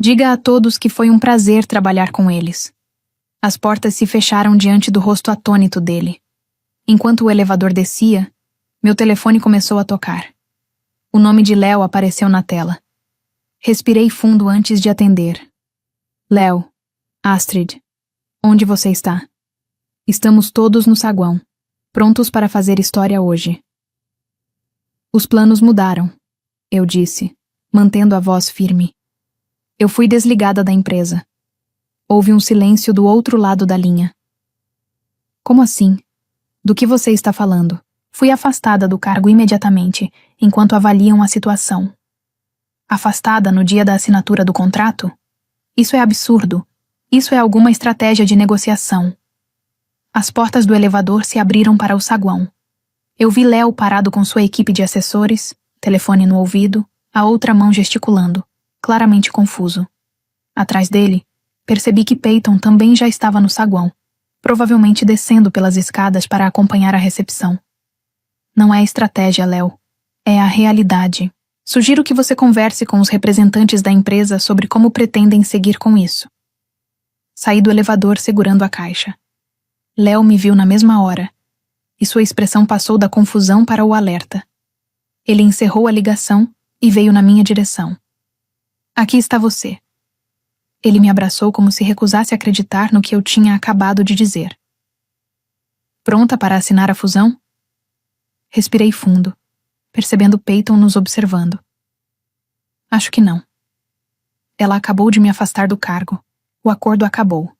Diga a todos que foi um prazer trabalhar com eles. As portas se fecharam diante do rosto atônito dele. Enquanto o elevador descia, meu telefone começou a tocar. O nome de Léo apareceu na tela. Respirei fundo antes de atender. Léo, Astrid, onde você está? Estamos todos no saguão, prontos para fazer história hoje. Os planos mudaram, eu disse, mantendo a voz firme. Eu fui desligada da empresa. Houve um silêncio do outro lado da linha. Como assim? Do que você está falando? Fui afastada do cargo imediatamente, enquanto avaliam a situação. Afastada no dia da assinatura do contrato? Isso é absurdo. Isso é alguma estratégia de negociação. As portas do elevador se abriram para o saguão. Eu vi Léo parado com sua equipe de assessores, telefone no ouvido, a outra mão gesticulando, claramente confuso. Atrás dele, percebi que Peyton também já estava no saguão, provavelmente descendo pelas escadas para acompanhar a recepção. Não é estratégia, Léo. É a realidade. Sugiro que você converse com os representantes da empresa sobre como pretendem seguir com isso. Saí do elevador segurando a caixa. Léo me viu na mesma hora, e sua expressão passou da confusão para o alerta. Ele encerrou a ligação e veio na minha direção. Aqui está você. Ele me abraçou como se recusasse acreditar no que eu tinha acabado de dizer. Pronta para assinar a fusão? Respirei fundo, percebendo Peyton nos observando. Acho que não. Ela acabou de me afastar do cargo. O acordo acabou.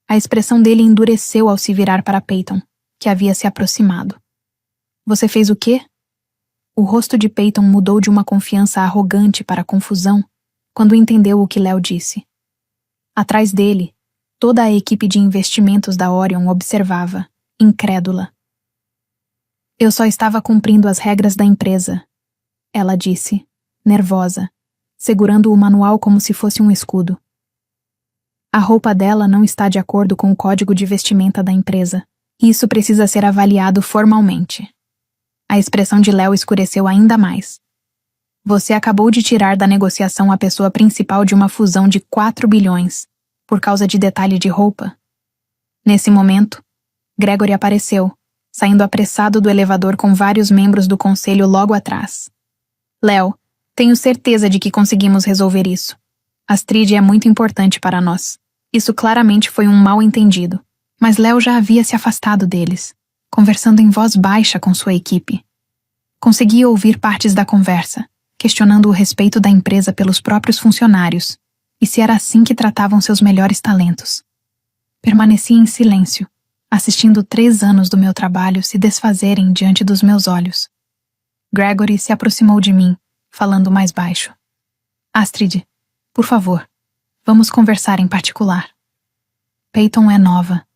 A expressão dele endureceu ao se virar para Peyton, que havia se aproximado. Você fez o quê? O rosto de Peyton mudou de uma confiança arrogante para confusão quando entendeu o que Léo disse. Atrás dele, toda a equipe de investimentos da Orion observava, incrédula. Eu só estava cumprindo as regras da empresa, ela disse, nervosa, segurando o manual como se fosse um escudo. A roupa dela não está de acordo com o código de vestimenta da empresa, e isso precisa ser avaliado formalmente. A expressão de Léo escureceu ainda mais. Você acabou de tirar da negociação a pessoa principal de uma fusão de 4 bilhões, por causa de detalhe de roupa. Nesse momento, Gregory apareceu, saindo apressado do elevador com vários membros do conselho logo atrás. Léo, tenho certeza de que conseguimos resolver isso. Astrid é muito importante para nós. Isso claramente foi um mal-entendido, mas Léo já havia se afastado deles, conversando em voz baixa com sua equipe. Conseguia ouvir partes da conversa, questionando o respeito da empresa pelos próprios funcionários, e se era assim que tratavam seus melhores talentos. Permaneci em silêncio, assistindo 3 anos do meu trabalho se desfazerem diante dos meus olhos. Gregory se aproximou de mim, falando mais baixo. Astrid, por favor, vamos conversar em particular. Peyton é nova.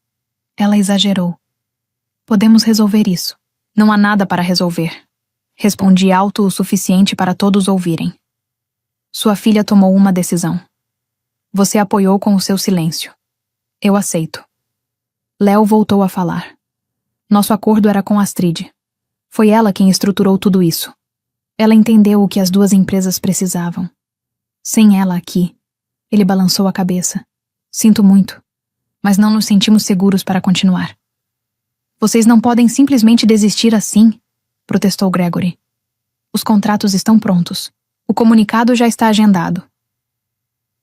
Ela exagerou. Podemos resolver isso. Não há nada para resolver. Respondi alto o suficiente para todos ouvirem. Sua filha tomou uma decisão. Você apoiou com o seu silêncio. Eu aceito. Léo voltou a falar. Nosso acordo era com Astrid. Foi ela quem estruturou tudo isso. Ela entendeu o que as 2 empresas precisavam. Sem ela aqui, ele balançou a cabeça. Sinto muito, mas não nos sentimos seguros para continuar. Vocês não podem simplesmente desistir assim, protestou Gregory. Os contratos estão prontos. O comunicado já está agendado.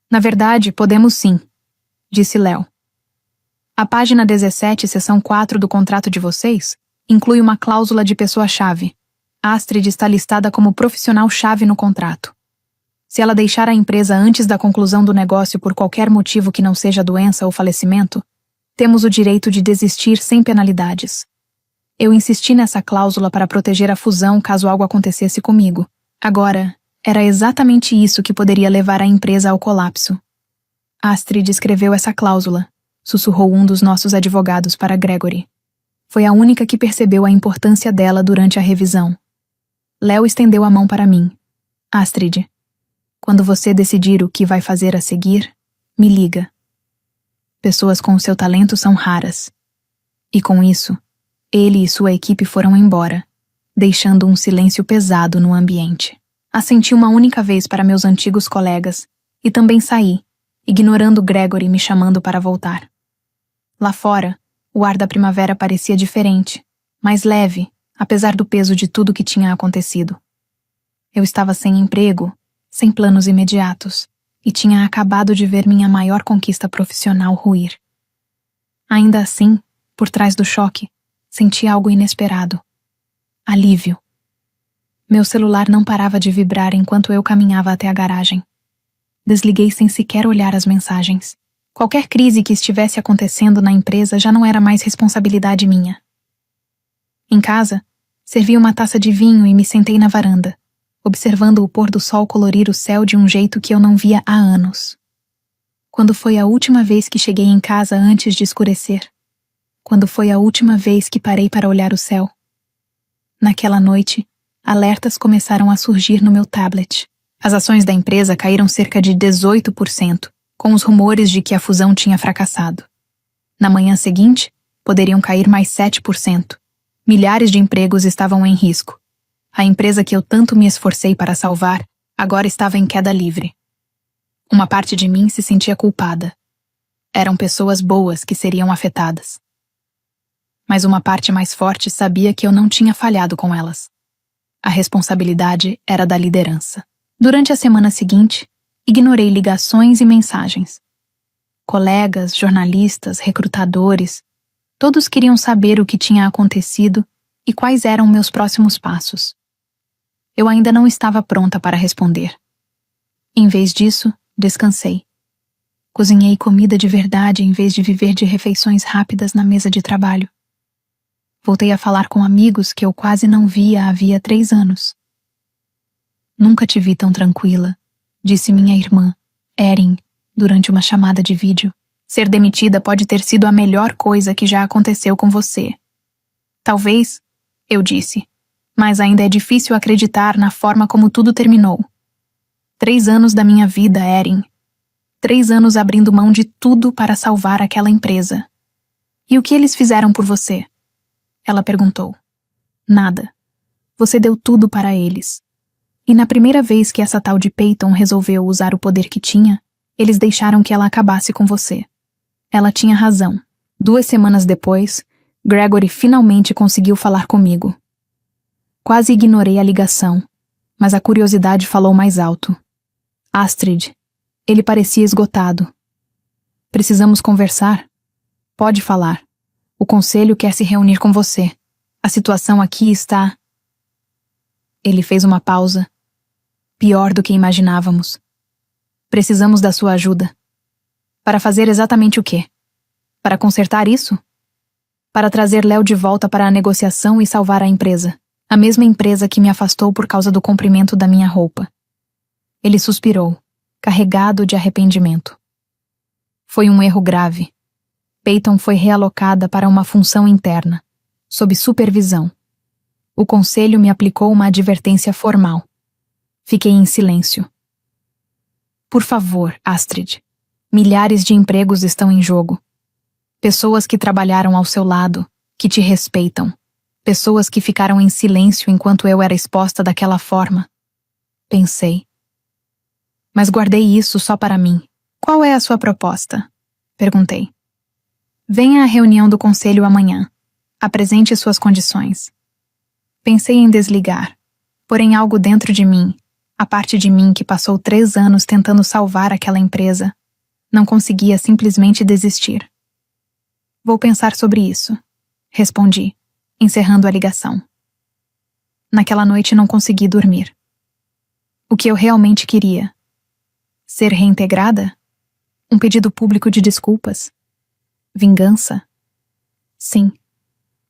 Na verdade, podemos sim, disse Léo. A página 17, seção 4 do contrato de vocês inclui uma cláusula de pessoa-chave. Astrid está listada como profissional-chave no contrato. Se ela deixar a empresa antes da conclusão do negócio por qualquer motivo que não seja doença ou falecimento, temos o direito de desistir sem penalidades. Eu insisti nessa cláusula para proteger a fusão caso algo acontecesse comigo. Agora, era exatamente isso que poderia levar a empresa ao colapso. Astrid escreveu essa cláusula, sussurrou um dos nossos advogados para Gregory. Foi a única que percebeu a importância dela durante a revisão. Léo estendeu a mão para mim. Astrid, quando você decidir o que vai fazer a seguir, me liga. Pessoas com o seu talento são raras. E com isso, ele e sua equipe foram embora, deixando um silêncio pesado no ambiente. Assenti uma única vez para meus antigos colegas E também saí, ignorando Gregory me chamando para voltar. Lá fora, o ar da primavera parecia diferente, mais leve, apesar do peso de tudo que tinha acontecido. Eu estava sem emprego, sem planos imediatos, e tinha acabado de ver minha maior conquista profissional ruir. Ainda assim, por trás do choque, senti algo inesperado. Alívio. Meu celular não parava de vibrar enquanto eu caminhava até a garagem. Desliguei sem sequer olhar as mensagens. Qualquer crise que estivesse acontecendo na empresa já não era mais responsabilidade minha. Em casa, servi uma taça de vinho e me sentei na varanda, observando o pôr do sol colorir o céu de um jeito que eu não via há anos. Quando foi a última vez que cheguei em casa antes de escurecer? Quando foi a última vez que parei para olhar o céu? Naquela noite, alertas começaram a surgir no meu tablet. As ações da empresa caíram cerca de 18%, com os rumores de que a fusão tinha fracassado. Na manhã seguinte, poderiam cair mais 7%. Milhares de empregos estavam em risco. A empresa que eu tanto me esforcei para salvar, agora estava em queda livre. Uma parte de mim se sentia culpada. Eram pessoas boas que seriam afetadas. Mas uma parte mais forte sabia que eu não tinha falhado com elas. A responsabilidade era da liderança. Durante a semana seguinte, ignorei ligações e mensagens. Colegas, jornalistas, recrutadores, todos queriam saber o que tinha acontecido e quais eram meus próximos passos. Eu ainda não estava pronta para responder. Em vez disso, descansei. Cozinhei comida de verdade em vez de viver de refeições rápidas na mesa de trabalho. Voltei a falar com amigos que eu quase não via havia 3 anos. Nunca te vi tão tranquila, disse minha irmã, Erin, durante uma chamada de vídeo. Ser demitida pode ter sido a melhor coisa que já aconteceu com você. Talvez, eu disse, mas ainda é difícil acreditar na forma como tudo terminou. 3 anos da minha vida, Erin. 3 anos abrindo mão de tudo para salvar aquela empresa. E o que eles fizeram por você? Ela perguntou. Nada. Você deu tudo para eles. E na primeira vez que essa tal de Peyton resolveu usar o poder que tinha, eles deixaram que ela acabasse com você. Ela tinha razão. 2 semanas depois, Gregory finalmente conseguiu falar comigo. Quase ignorei a ligação, mas a curiosidade falou mais alto. Astrid, ele parecia esgotado. Precisamos conversar? Pode falar. O conselho quer se reunir com você. A situação aqui está... Ele fez uma pausa. Pior do que imaginávamos. Precisamos da sua ajuda. Para fazer exatamente o quê? Para consertar isso? Para trazer Léo de volta para a negociação e salvar a empresa. A mesma empresa que me afastou por causa do comprimento da minha roupa. Ele suspirou, carregado de arrependimento. Foi um erro grave. Peyton foi realocada para uma função interna, sob supervisão. O conselho me aplicou uma advertência formal. Fiquei em silêncio. Por favor, Astrid. Milhares de empregos estão em jogo. Pessoas que trabalharam ao seu lado, que te respeitam. Pessoas que ficaram em silêncio enquanto eu era exposta daquela forma. Pensei. Mas guardei isso só para mim. Qual é a sua proposta? Perguntei. Venha à reunião do conselho amanhã. Apresente suas condições. Pensei em desligar, porém algo dentro de mim, a parte de mim que passou 3 anos tentando salvar aquela empresa, não conseguia simplesmente desistir. Vou pensar sobre isso, respondi, encerrando a ligação. Naquela noite não consegui dormir. O que eu realmente queria? Ser reintegrada? Um pedido público de desculpas? Vingança? Sim.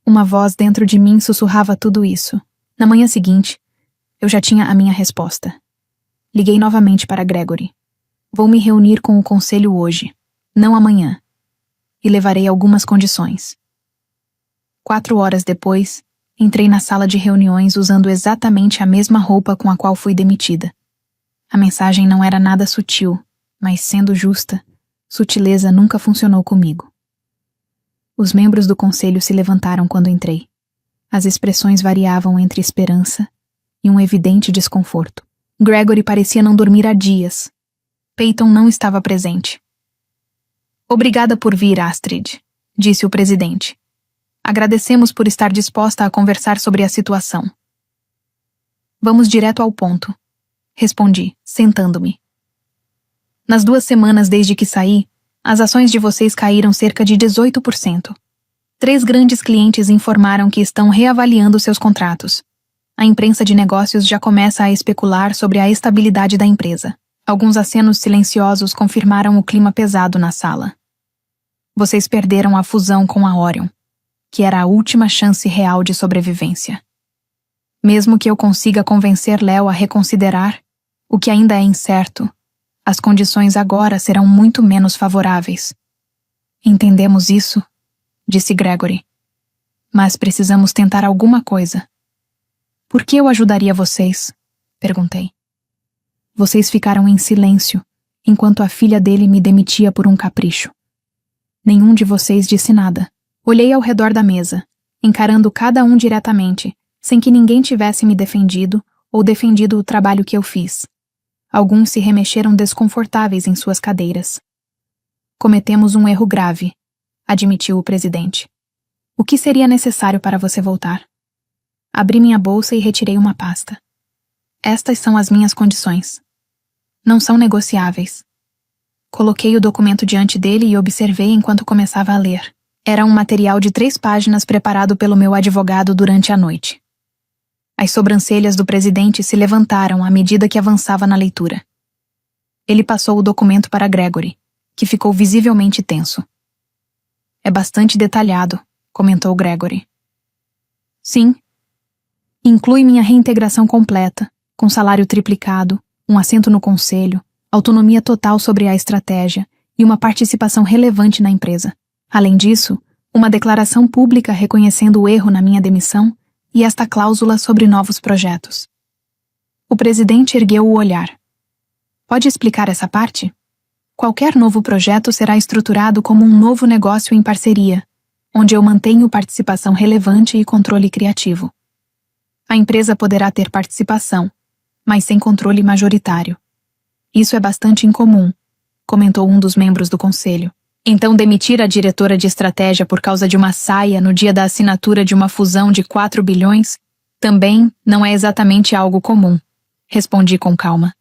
Uma voz dentro de mim sussurrava tudo isso. Na manhã seguinte, eu já tinha a minha resposta. Liguei novamente para Gregory. Vou me reunir com o conselho hoje, não amanhã. E levarei algumas condições. 4 horas depois, entrei na sala de reuniões usando exatamente a mesma roupa com a qual fui demitida. A mensagem não era nada sutil, mas sendo justa, sutileza nunca funcionou comigo. Os membros do conselho se levantaram quando entrei. As expressões variavam entre esperança e um evidente desconforto. Gregory parecia não dormir há dias. Peyton não estava presente. Obrigada por vir, Astrid, disse o presidente. Agradecemos por estar disposta a conversar sobre a situação. Vamos direto ao ponto, respondi, sentando-me. Nas 2 semanas desde que saí, as ações de vocês caíram cerca de 18%. 3 grandes clientes informaram que estão reavaliando seus contratos. A imprensa de negócios já começa a especular sobre a estabilidade da empresa. Alguns acenos silenciosos confirmaram o clima pesado na sala. Vocês perderam a fusão com a Orion, que era a última chance real de sobrevivência. Mesmo que eu consiga convencer Léo a reconsiderar, o que ainda é incerto, as condições agora serão muito menos favoráveis. Entendemos isso, disse Gregory. Mas precisamos tentar alguma coisa. Por que eu ajudaria vocês? Perguntei. Vocês ficaram em silêncio, enquanto a filha dele me demitia por um capricho. Nenhum de vocês disse nada. Olhei ao redor da mesa, encarando cada um diretamente, sem que ninguém tivesse me defendido ou defendido o trabalho que eu fiz. Alguns se remexeram desconfortáveis em suas cadeiras. Cometemos um erro grave, admitiu o presidente. O que seria necessário para você voltar? Abri minha bolsa e retirei uma pasta. Estas são as minhas condições. Não são negociáveis. Coloquei o documento diante dele e observei enquanto começava a ler. Era um material de 3 páginas preparado pelo meu advogado durante a noite. As sobrancelhas do presidente se levantaram à medida que avançava na leitura. Ele passou o documento para Gregory, que ficou visivelmente tenso. É bastante detalhado, comentou Gregory. Sim. Inclui minha reintegração completa, com salário triplicado, um assento no conselho, autonomia total sobre a estratégia e uma participação relevante na empresa. Além disso, uma declaração pública reconhecendo o erro na minha demissão e esta cláusula sobre novos projetos. O presidente ergueu o olhar. Pode explicar essa parte? Qualquer novo projeto será estruturado como um novo negócio em parceria, onde eu mantenho participação relevante e controle criativo. A empresa poderá ter participação, mas sem controle majoritário. Isso é bastante incomum, comentou um dos membros do conselho. Então demitir a diretora de estratégia por causa de uma saia no dia da assinatura de uma fusão de 4 bilhões também não é exatamente algo comum, respondi com calma.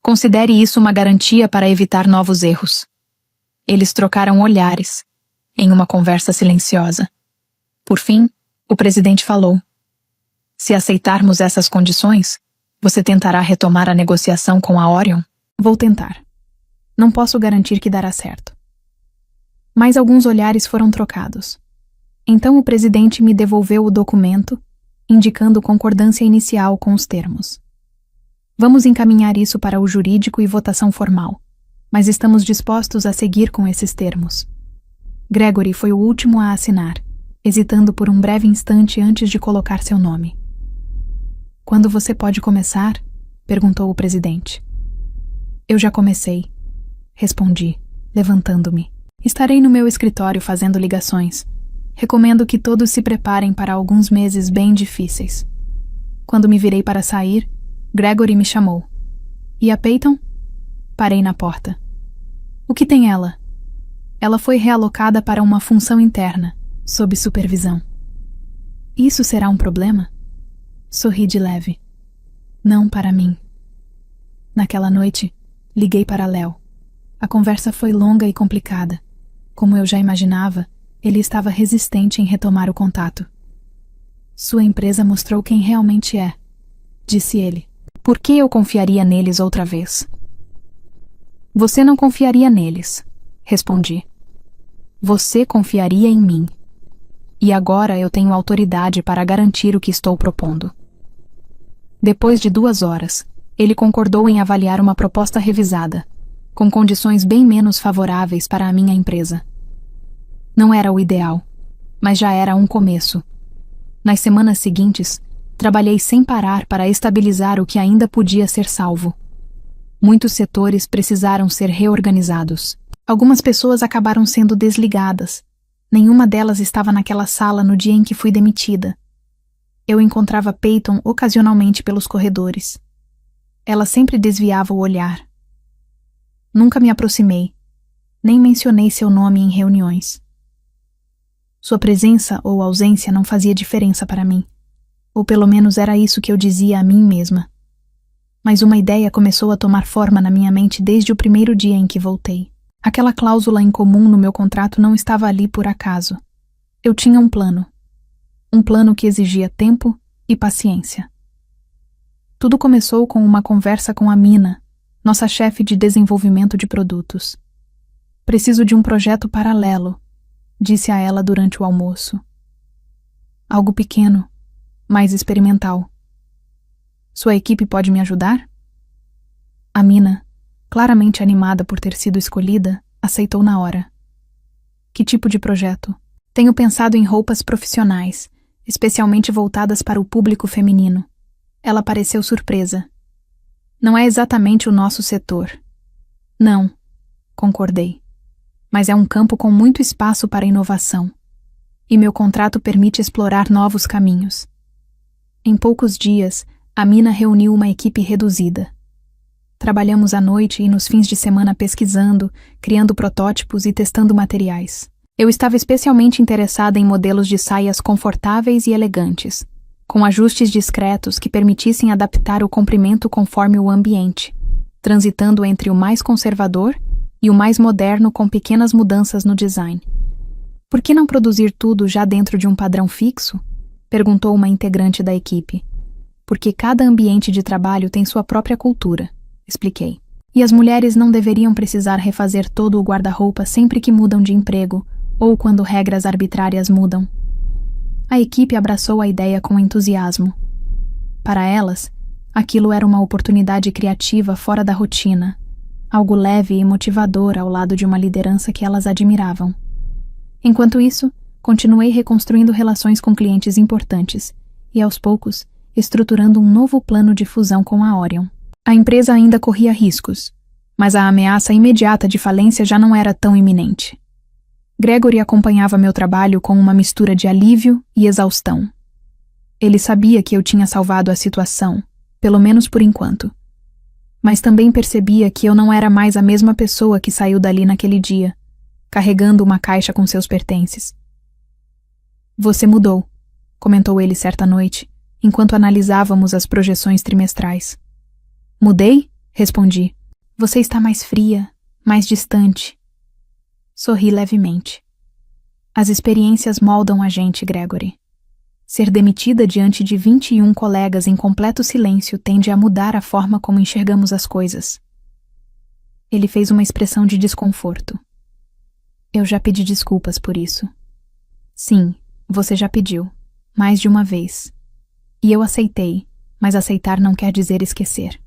Considere isso uma garantia para evitar novos erros. Eles trocaram olhares, em uma conversa silenciosa. Por fim, o presidente falou. Se aceitarmos essas condições, você tentará retomar a negociação com a Orion? Vou tentar. Não posso garantir que dará certo. Mais alguns olhares foram trocados. Então o presidente me devolveu o documento, indicando concordância inicial com os termos. Vamos encaminhar isso para o jurídico e votação formal, mas estamos dispostos a seguir com esses termos. Gregory foi o último a assinar, hesitando por um breve instante antes de colocar seu nome. Quando você pode começar? Perguntou o presidente. Eu já comecei, respondi, levantando-me. Estarei no meu escritório fazendo ligações. Recomendo que todos se preparem para alguns meses bem difíceis. Quando me virei para sair, Gregory me chamou. E a Peyton? Parei na porta. O que tem ela? Ela foi realocada para uma função interna, sob supervisão. Isso será um problema? Sorri de leve. Não para mim. Naquela noite, liguei para Léo. A conversa foi longa e complicada. Como eu já imaginava, ele estava resistente em retomar o contato. Sua empresa mostrou quem realmente é, disse ele. Por que eu confiaria neles outra vez? Você não confiaria neles, respondi. Você confiaria em mim. E agora eu tenho autoridade para garantir o que estou propondo. Depois de 2 horas, ele concordou em avaliar uma proposta revisada, com condições bem menos favoráveis para a minha empresa. Não era o ideal, mas já era um começo. Nas semanas seguintes, trabalhei sem parar para estabilizar o que ainda podia ser salvo. Muitos setores precisaram ser reorganizados. Algumas pessoas acabaram sendo desligadas. Nenhuma delas estava naquela sala no dia em que fui demitida. Eu encontrava Peyton ocasionalmente pelos corredores. Ela sempre desviava o olhar. Nunca me aproximei, nem mencionei seu nome em reuniões. Sua presença ou ausência não fazia diferença para mim, ou pelo menos era isso que eu dizia a mim mesma. Mas uma ideia começou a tomar forma na minha mente desde o primeiro dia em que voltei. Aquela cláusula incomum no meu contrato não estava ali por acaso. Eu tinha um plano. Um plano que exigia tempo e paciência. Tudo começou com uma conversa com a Mina, nossa chefe de desenvolvimento de produtos. Preciso de um projeto paralelo, disse a ela durante o almoço. Algo pequeno, mais experimental. Sua equipe pode me ajudar? A Mina, claramente animada por ter sido escolhida, aceitou na hora. Que tipo de projeto? Tenho pensado em roupas profissionais, especialmente voltadas para o público feminino. Ela pareceu surpresa. Não é exatamente o nosso setor. Não, concordei. Mas é um campo com muito espaço para inovação. E meu contrato permite explorar novos caminhos. Em poucos dias, a Mina reuniu uma equipe reduzida. Trabalhamos à noite e nos fins de semana pesquisando, criando protótipos e testando materiais. Eu estava especialmente interessada em modelos de saias confortáveis e elegantes, com ajustes discretos que permitissem adaptar o comprimento conforme o ambiente, transitando entre o mais conservador e o mais moderno com pequenas mudanças no design. Por que não produzir tudo já dentro de um padrão fixo? Perguntou uma integrante da equipe. Porque cada ambiente de trabalho tem sua própria cultura, expliquei. E as mulheres não deveriam precisar refazer todo o guarda-roupa sempre que mudam de emprego ou quando regras arbitrárias mudam. A equipe abraçou a ideia com entusiasmo. Para elas, aquilo era uma oportunidade criativa fora da rotina, algo leve e motivador ao lado de uma liderança que elas admiravam. Enquanto isso, continuei reconstruindo relações com clientes importantes e, aos poucos, estruturando um novo plano de fusão com a Orion. A empresa ainda corria riscos, mas a ameaça imediata de falência já não era tão iminente. Gregory acompanhava meu trabalho com uma mistura de alívio e exaustão. Ele sabia que eu tinha salvado a situação, pelo menos por enquanto. Mas também percebia que eu não era mais a mesma pessoa que saiu dali naquele dia, carregando uma caixa com seus pertences. Você mudou, comentou ele certa noite, enquanto analisávamos as projeções trimestrais. Mudei? Respondi. Você está mais fria, mais distante. Sorri levemente. As experiências moldam a gente, Gregory. Ser demitida diante de 21 colegas em completo silêncio tende a mudar a forma como enxergamos as coisas. Ele fez uma expressão de desconforto. Eu já pedi desculpas por isso. Sim, você já pediu, mais de uma vez. E eu aceitei, mas aceitar não quer dizer esquecer.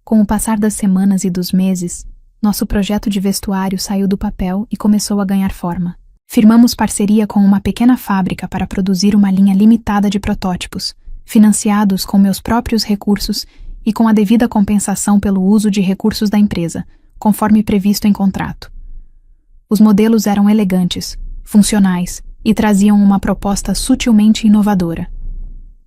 Com o passar das semanas e dos meses, nosso projeto de vestuário saiu do papel e começou a ganhar forma. Firmamos parceria com uma pequena fábrica para produzir uma linha limitada de protótipos, financiados com meus próprios recursos e com a devida compensação pelo uso de recursos da empresa, conforme previsto em contrato. Os modelos eram elegantes, funcionais e traziam uma proposta sutilmente inovadora.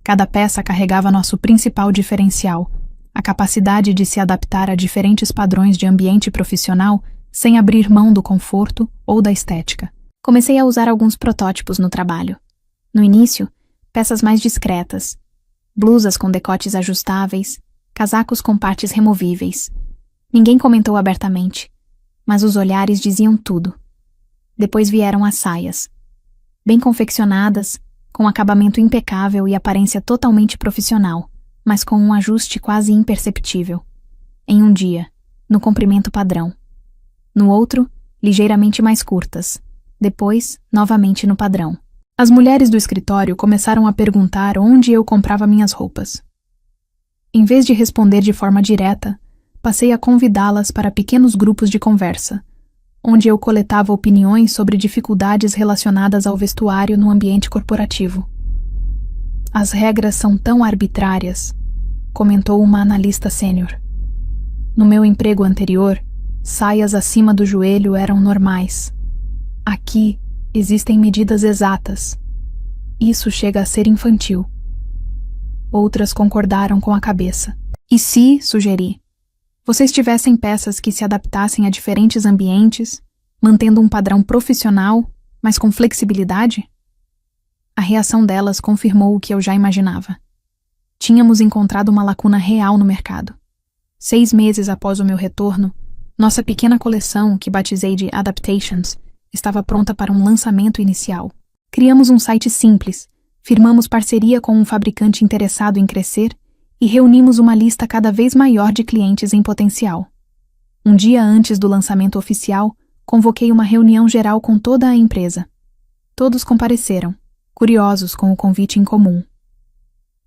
Cada peça carregava nosso principal diferencial, a capacidade de se adaptar a diferentes padrões de ambiente profissional sem abrir mão do conforto ou da estética. Comecei a usar alguns protótipos no trabalho. No início, peças mais discretas, blusas com decotes ajustáveis, casacos com partes removíveis. Ninguém comentou abertamente, mas os olhares diziam tudo. Depois vieram as saias. Bem confeccionadas, com acabamento impecável e aparência totalmente profissional, mas com um ajuste quase imperceptível. Em um dia, no comprimento padrão. No outro, ligeiramente mais curtas. Depois, novamente no padrão. As mulheres do escritório começaram a perguntar onde eu comprava minhas roupas. Em vez de responder de forma direta, passei a convidá-las para pequenos grupos de conversa, onde eu coletava opiniões sobre dificuldades relacionadas ao vestuário no ambiente corporativo. As regras são tão arbitrárias, comentou uma analista sênior. No meu emprego anterior, saias acima do joelho eram normais. Aqui, existem medidas exatas. Isso chega a ser infantil. Outras concordaram com a cabeça. E se, sugeri, Vocês tivessem peças que se adaptassem a diferentes ambientes, mantendo um padrão profissional, mas com flexibilidade? A reação delas confirmou o que eu já imaginava. Tínhamos encontrado uma lacuna real no mercado. 6 meses após o meu retorno, nossa pequena coleção, que batizei de Adaptations, estava pronta para um lançamento inicial. Criamos um site simples, firmamos parceria com um fabricante interessado em crescer e reunimos uma lista cada vez maior de clientes em potencial. Um dia antes do lançamento oficial, convoquei uma reunião geral com toda a empresa. Todos compareceram, curiosos com o convite em comum.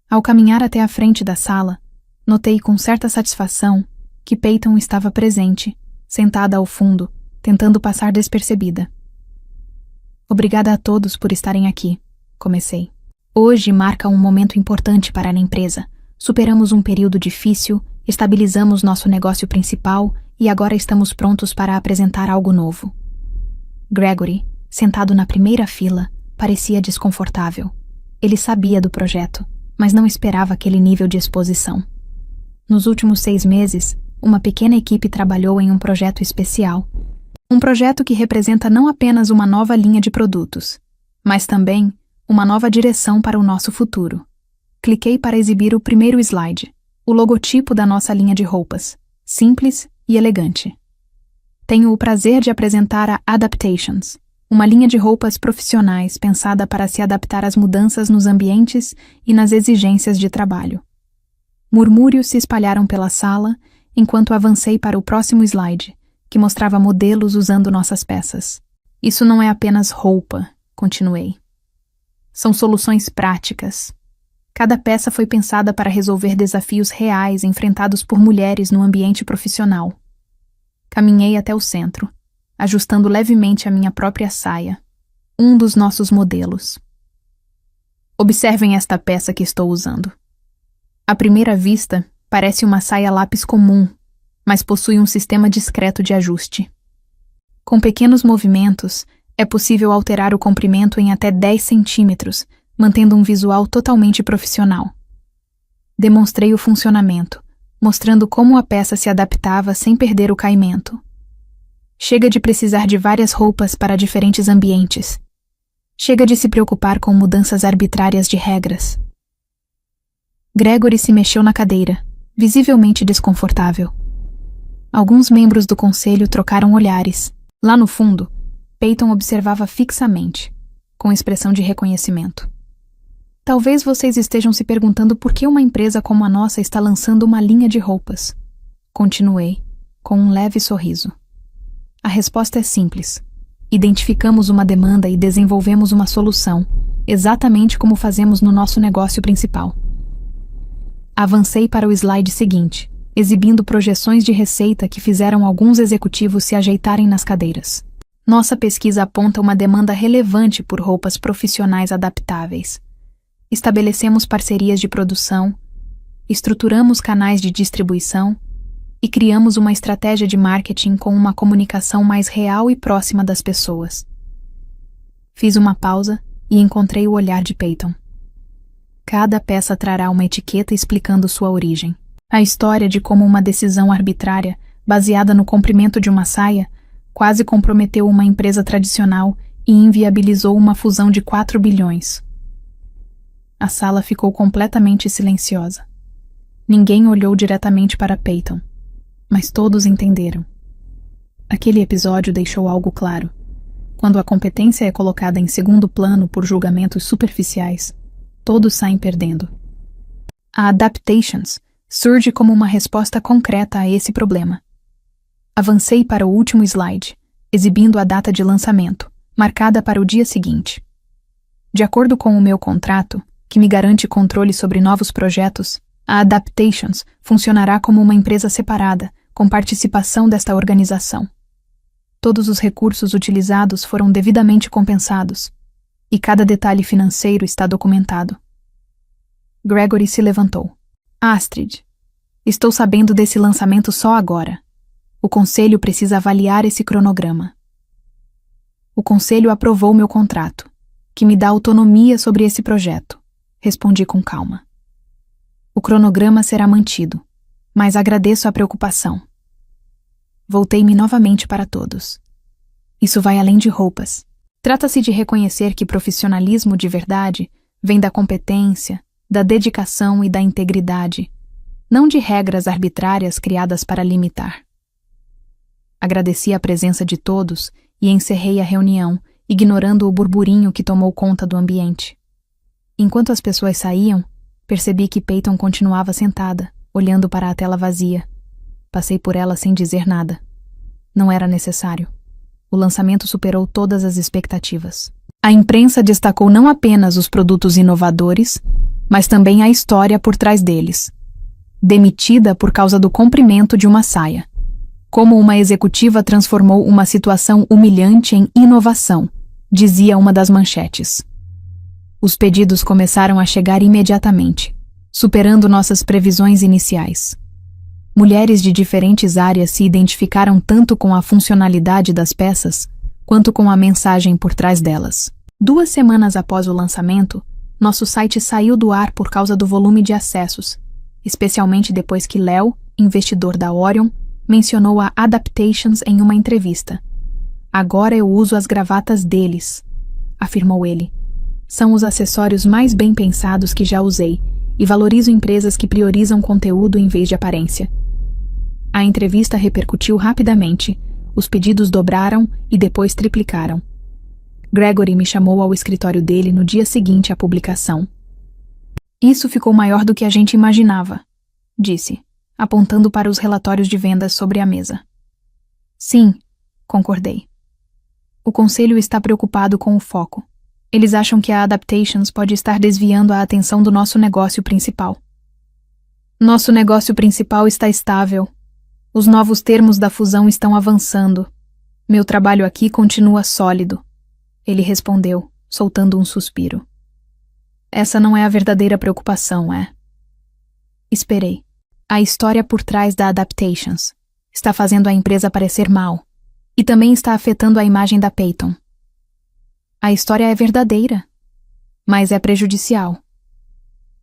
Ao caminhar até a frente da sala, notei com certa satisfação que Peyton estava presente, sentada ao fundo, tentando passar despercebida. Obrigada a todos por estarem aqui, comecei. Hoje marca um momento importante para a empresa. Superamos um período difícil, estabilizamos nosso negócio principal e agora estamos prontos para apresentar algo novo. Gregory, sentado na primeira fila, parecia desconfortável. Ele sabia do projeto, mas não esperava aquele nível de exposição. Nos últimos 6 meses, uma pequena equipe trabalhou em um projeto especial. Um projeto que representa não apenas uma nova linha de produtos, mas também uma nova direção para o nosso futuro. Cliquei para exibir o primeiro slide, o logotipo da nossa linha de roupas, simples e elegante. Tenho o prazer de apresentar a Adaptations, uma linha de roupas profissionais pensada para se adaptar às mudanças nos ambientes e nas exigências de trabalho. Murmúrios se espalharam pela sala enquanto avancei para o próximo slide, que mostrava modelos usando nossas peças. Isso não é apenas roupa, continuei. São soluções práticas. Cada peça foi pensada para resolver desafios reais enfrentados por mulheres no ambiente profissional. Caminhei até o centro, ajustando levemente a minha própria saia, um dos nossos modelos. Observem esta peça que estou usando. À primeira vista, parece uma saia lápis comum, mas possui um sistema discreto de ajuste. Com pequenos movimentos, é possível alterar o comprimento em até 10 centímetros, mantendo um visual totalmente profissional. Demonstrei o funcionamento, mostrando como a peça se adaptava sem perder o caimento. Chega de precisar de várias roupas para diferentes ambientes. Chega de se preocupar com mudanças arbitrárias de regras. Gregory se mexeu na cadeira, visivelmente desconfortável. Alguns membros do conselho trocaram olhares. Lá no fundo, Peyton observava fixamente, com expressão de reconhecimento. Talvez vocês estejam se perguntando por que uma empresa como a nossa está lançando uma linha de roupas. Continuei, com um leve sorriso. A resposta é simples. Identificamos uma demanda e desenvolvemos uma solução, exatamente como fazemos no nosso negócio principal. Avancei para o slide seguinte, exibindo projeções de receita que fizeram alguns executivos se ajeitarem nas cadeiras. Nossa pesquisa aponta uma demanda relevante por roupas profissionais adaptáveis. Estabelecemos parcerias de produção, estruturamos canais de distribuição e criamos uma estratégia de marketing com uma comunicação mais real e próxima das pessoas. Fiz uma pausa e encontrei o olhar de Peyton. Cada peça trará uma etiqueta explicando sua origem. A história de como uma decisão arbitrária, baseada no comprimento de uma saia, quase comprometeu uma empresa tradicional e inviabilizou uma fusão de 4 bilhões. A sala ficou completamente silenciosa. Ninguém olhou diretamente para Peyton, mas todos entenderam. Aquele episódio deixou algo claro. Quando a competência é colocada em segundo plano por julgamentos superficiais, todos saem perdendo. A Adaptations surge como uma resposta concreta a esse problema. Avancei para o último slide, exibindo a data de lançamento, marcada para o dia seguinte. De acordo com o meu contrato, que me garante controle sobre novos projetos, a Adaptations funcionará como uma empresa separada, com participação desta organização. Todos os recursos utilizados foram devidamente compensados, e cada detalhe financeiro está documentado. Gregory se levantou. Astrid, estou sabendo desse lançamento só agora. O conselho precisa avaliar esse cronograma. O conselho aprovou meu contrato, que me dá autonomia sobre esse projeto, respondi com calma. O cronograma será mantido, mas agradeço a preocupação. Voltei-me novamente para todos. Isso vai além de roupas. Trata-se de reconhecer que profissionalismo de verdade vem da competência, da dedicação e da integridade, não de regras arbitrárias criadas para limitar. Agradeci a presença de todos e encerrei a reunião, ignorando o burburinho que tomou conta do ambiente. Enquanto as pessoas saíam, percebi que Peyton continuava sentada, olhando para a tela vazia. Passei por ela sem dizer nada. Não era necessário. O lançamento superou todas as expectativas. A imprensa destacou não apenas os produtos inovadores, mas também a história por trás deles. Demitida por causa do comprimento de uma saia. Como uma executiva transformou uma situação humilhante em inovação, dizia uma das manchetes. Os pedidos começaram a chegar imediatamente, superando nossas previsões iniciais. Mulheres de diferentes áreas se identificaram tanto com a funcionalidade das peças, quanto com a mensagem por trás delas. 2 semanas após o lançamento, nosso site saiu do ar por causa do volume de acessos, especialmente depois que Léo, investidor da Orion, mencionou a Adaptations em uma entrevista. Agora eu uso as gravatas deles, afirmou ele. São os acessórios mais bem pensados que já usei e valorizo empresas que priorizam conteúdo em vez de aparência. A entrevista repercutiu rapidamente, os pedidos dobraram e depois triplicaram. Gregory me chamou ao escritório dele no dia seguinte à publicação. Isso ficou maior do que a gente imaginava, disse, apontando para os relatórios de vendas sobre a mesa. Sim, concordei. O conselho está preocupado com o foco. Eles acham que a Adaptations pode estar desviando a atenção do nosso negócio principal. Nosso negócio principal está estável. Os novos termos da fusão estão avançando. Meu trabalho aqui continua sólido. Ele respondeu, soltando um suspiro. Essa não é a verdadeira preocupação, é? Esperei. A história por trás da Adaptations está fazendo a empresa parecer mal e também está afetando a imagem da Peyton. A história é verdadeira, mas é prejudicial.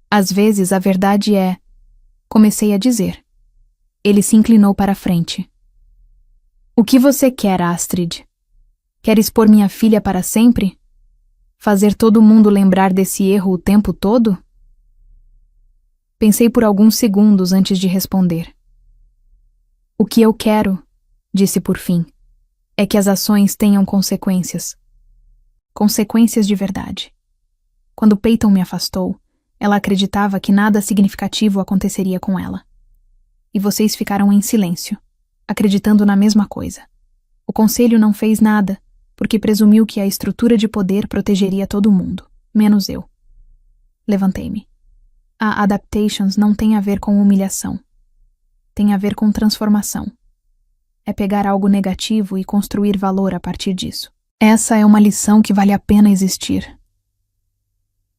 Às vezes a verdade é... Comecei a dizer. Ele se inclinou para a frente. O que você quer, Astrid? Quer expor minha filha para sempre? Fazer todo mundo lembrar desse erro o tempo todo? Pensei por alguns segundos antes de responder. O que eu quero, disse por fim, é que as ações tenham consequências. Consequências de verdade. Quando Peyton me afastou, ela acreditava que nada significativo aconteceria com ela. E vocês ficaram em silêncio, acreditando na mesma coisa. O conselho não fez nada, porque presumiu que a estrutura de poder protegeria todo mundo, menos eu. Levantei-me. A Adaptations não tem a ver com humilhação. Tem a ver com transformação. É pegar algo negativo e construir valor a partir disso. Essa é uma lição que vale a pena existir.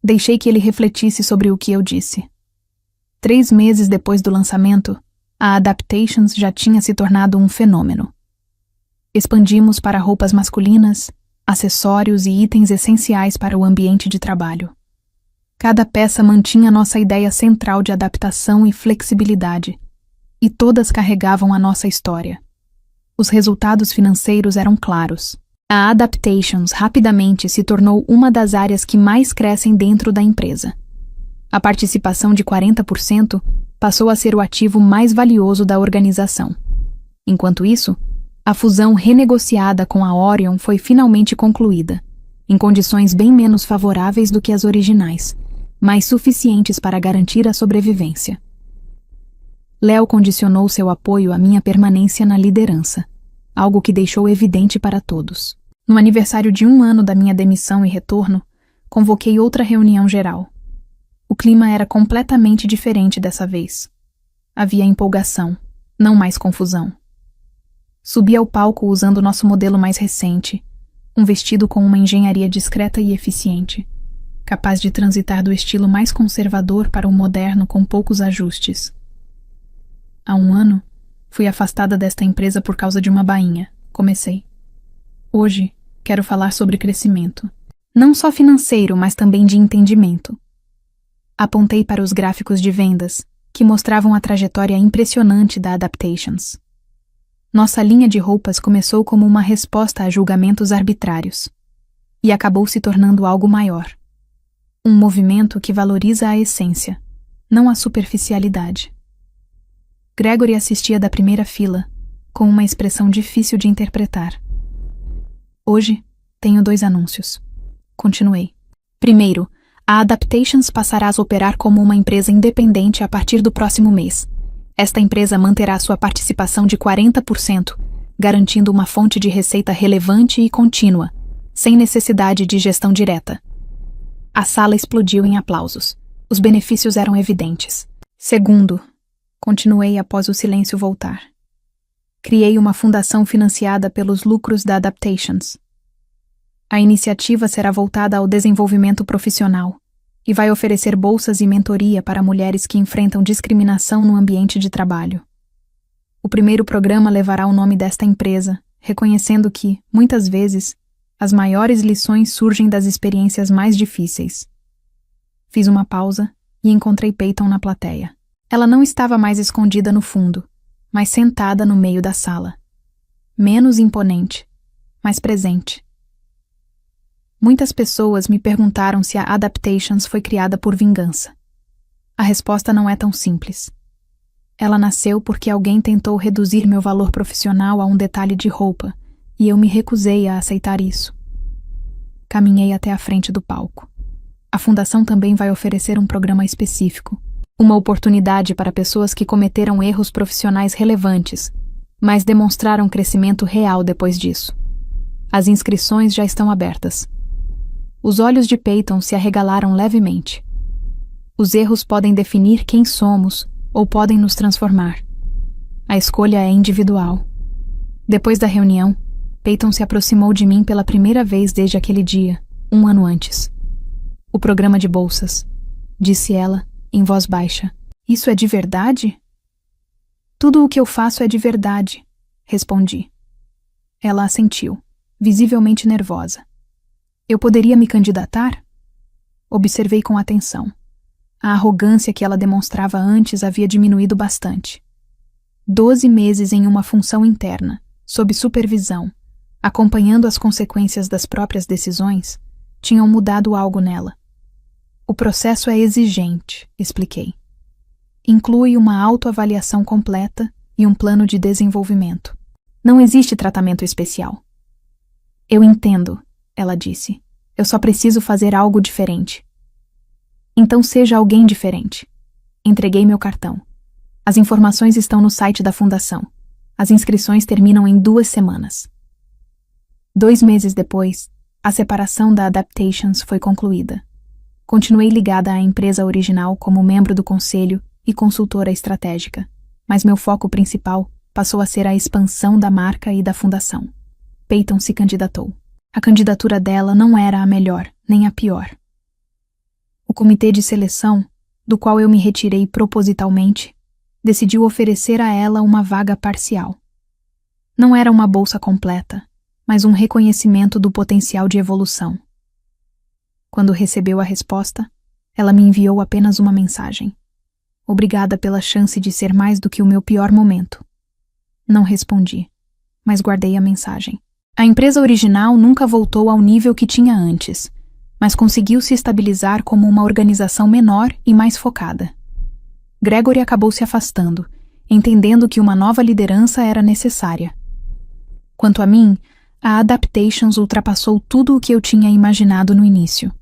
Deixei que ele refletisse sobre o que eu disse. 3 meses depois do lançamento, a Adaptations já tinha se tornado um fenômeno. Expandimos para roupas masculinas, acessórios e itens essenciais para o ambiente de trabalho. Cada peça mantinha nossa ideia central de adaptação e flexibilidade, e todas carregavam a nossa história. Os resultados financeiros eram claros. A Adaptations rapidamente se tornou uma das áreas que mais crescem dentro da empresa. A participação de 40% passou a ser o ativo mais valioso da organização. Enquanto isso, a fusão renegociada com a Orion foi finalmente concluída, em condições bem menos favoráveis do que as originais, mas suficientes para garantir a sobrevivência. Léo condicionou seu apoio à minha permanência na liderança, algo que deixou evidente para todos. No aniversário de 1 ano da minha demissão e retorno, convoquei outra reunião geral. O clima era completamente diferente dessa vez. Havia empolgação, não mais confusão. Subi ao palco usando nosso modelo mais recente, um vestido com uma engenharia discreta e eficiente, capaz de transitar do estilo mais conservador para o moderno com poucos ajustes. Há 1 ano, fui afastada desta empresa por causa de uma bainha, comecei. Hoje, quero falar sobre crescimento. Não só financeiro, mas também de entendimento. Apontei para os gráficos de vendas, que mostravam a trajetória impressionante da Adaptations. Nossa linha de roupas começou como uma resposta a julgamentos arbitrários e acabou se tornando algo maior. Um movimento que valoriza a essência, não a superficialidade. Gregory assistia da primeira fila, com uma expressão difícil de interpretar. Hoje, tenho 2 anúncios. Continuei. Primeiro, a Adaptations passará a operar como uma empresa independente a partir do próximo mês. Esta empresa manterá sua participação de 40%, garantindo uma fonte de receita relevante e contínua, sem necessidade de gestão direta. A sala explodiu em aplausos. Os benefícios eram evidentes. Segundo, continuei após o silêncio voltar. Criei uma fundação financiada pelos lucros da Adaptations. A iniciativa será voltada ao desenvolvimento profissional e vai oferecer bolsas e mentoria para mulheres que enfrentam discriminação no ambiente de trabalho. O primeiro programa levará o nome desta empresa, reconhecendo que, muitas vezes, as maiores lições surgem das experiências mais difíceis. Fiz uma pausa e encontrei Peyton na plateia. Ela não estava mais escondida no fundo, mas sentada no meio da sala. Menos imponente, mas presente. Muitas pessoas me perguntaram se a Adaptations foi criada por vingança. A resposta não é tão simples. Ela nasceu porque alguém tentou reduzir meu valor profissional a um detalhe de roupa, e eu me recusei a aceitar isso. Caminhei até a frente do palco. A fundação também vai oferecer um programa específico, uma oportunidade para pessoas que cometeram erros profissionais relevantes, mas demonstraram crescimento real depois disso. As inscrições já estão abertas. Os olhos de Peyton se arregalaram levemente. Os erros podem definir quem somos ou podem nos transformar. A escolha é individual. Depois da reunião, Peyton se aproximou de mim pela primeira vez desde aquele dia, 1 ano antes. O programa de bolsas, disse ela, em voz baixa. Isso é de verdade? Tudo o que eu faço é de verdade, respondi. Ela assentiu, visivelmente nervosa. Eu poderia me candidatar? Observei com atenção. A arrogância que ela demonstrava antes havia diminuído bastante. 12 meses em uma função interna, sob supervisão, acompanhando as consequências das próprias decisões, tinham mudado algo nela. O processo é exigente, expliquei. Inclui uma autoavaliação completa e um plano de desenvolvimento. Não existe tratamento especial. Eu entendo, ela disse. Eu só preciso fazer algo diferente. Então seja alguém diferente. Entreguei meu cartão. As informações estão no site da fundação. As inscrições terminam em 2 semanas. 2 meses depois, a separação da Adaptations foi concluída. Continuei ligada à empresa original como membro do conselho e consultora estratégica, mas meu foco principal passou a ser a expansão da marca e da fundação. Peyton se candidatou. A candidatura dela não era a melhor, nem a pior. O comitê de seleção, do qual eu me retirei propositalmente, decidiu oferecer a ela uma vaga parcial. Não era uma bolsa completa, mas um reconhecimento do potencial de evolução. Quando recebeu a resposta, ela me enviou apenas uma mensagem. Obrigada pela chance de ser mais do que o meu pior momento. Não respondi, mas guardei a mensagem. A empresa original nunca voltou ao nível que tinha antes, mas conseguiu se estabilizar como uma organização menor e mais focada. Gregory acabou se afastando, entendendo que uma nova liderança era necessária. Quanto a mim, a Adaptations ultrapassou tudo o que eu tinha imaginado no início.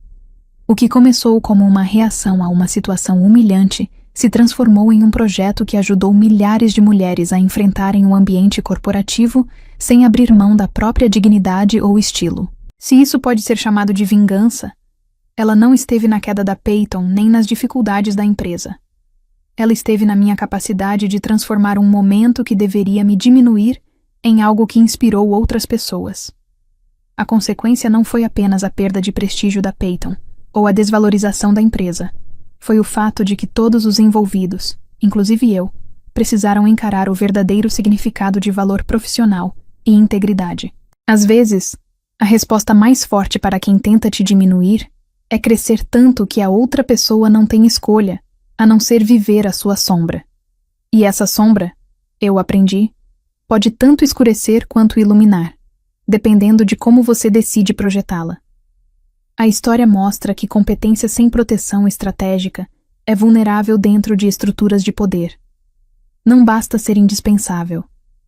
O que começou como uma reação a uma situação humilhante se transformou em um projeto que ajudou milhares de mulheres a enfrentarem o ambiente corporativo sem abrir mão da própria dignidade ou estilo. Se isso pode ser chamado de vingança, ela não esteve na queda da Peyton nem nas dificuldades da empresa. Ela esteve na minha capacidade de transformar um momento que deveria me diminuir em algo que inspirou outras pessoas. A consequência não foi apenas a perda de prestígio da Peyton ou a desvalorização da empresa. Foi o fato de que todos os envolvidos, inclusive eu, precisaram encarar o verdadeiro significado de valor profissional e integridade. Às vezes, a resposta mais forte para quem tenta te diminuir é crescer tanto que a outra pessoa não tem escolha, a não ser viver a sua sombra. E essa sombra, eu aprendi, pode tanto escurecer quanto iluminar, dependendo de como você decide projetá-la. A história mostra que competência sem proteção estratégica é vulnerável dentro de estruturas de poder. Não basta ser indispensável.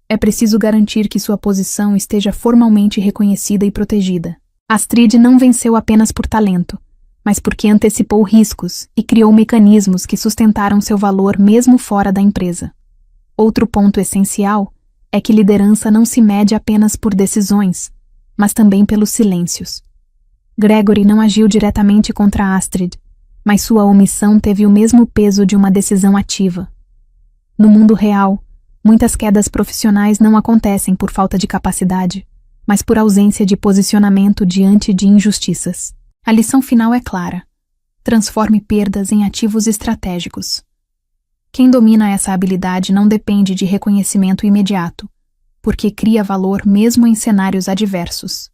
É preciso garantir que sua posição esteja formalmente reconhecida e protegida. Astrid não venceu apenas por talento, mas porque antecipou riscos e criou mecanismos que sustentaram seu valor mesmo fora da empresa. Outro ponto essencial é que liderança não se mede apenas por decisões, mas também pelos silêncios. Gregory não agiu diretamente contra Astrid, mas sua omissão teve o mesmo peso de uma decisão ativa. No mundo real, muitas quedas profissionais não acontecem por falta de capacidade, mas por ausência de posicionamento diante de injustiças. A lição final é clara: transforme perdas em ativos estratégicos. Quem domina essa habilidade não depende de reconhecimento imediato, porque cria valor mesmo em cenários adversos.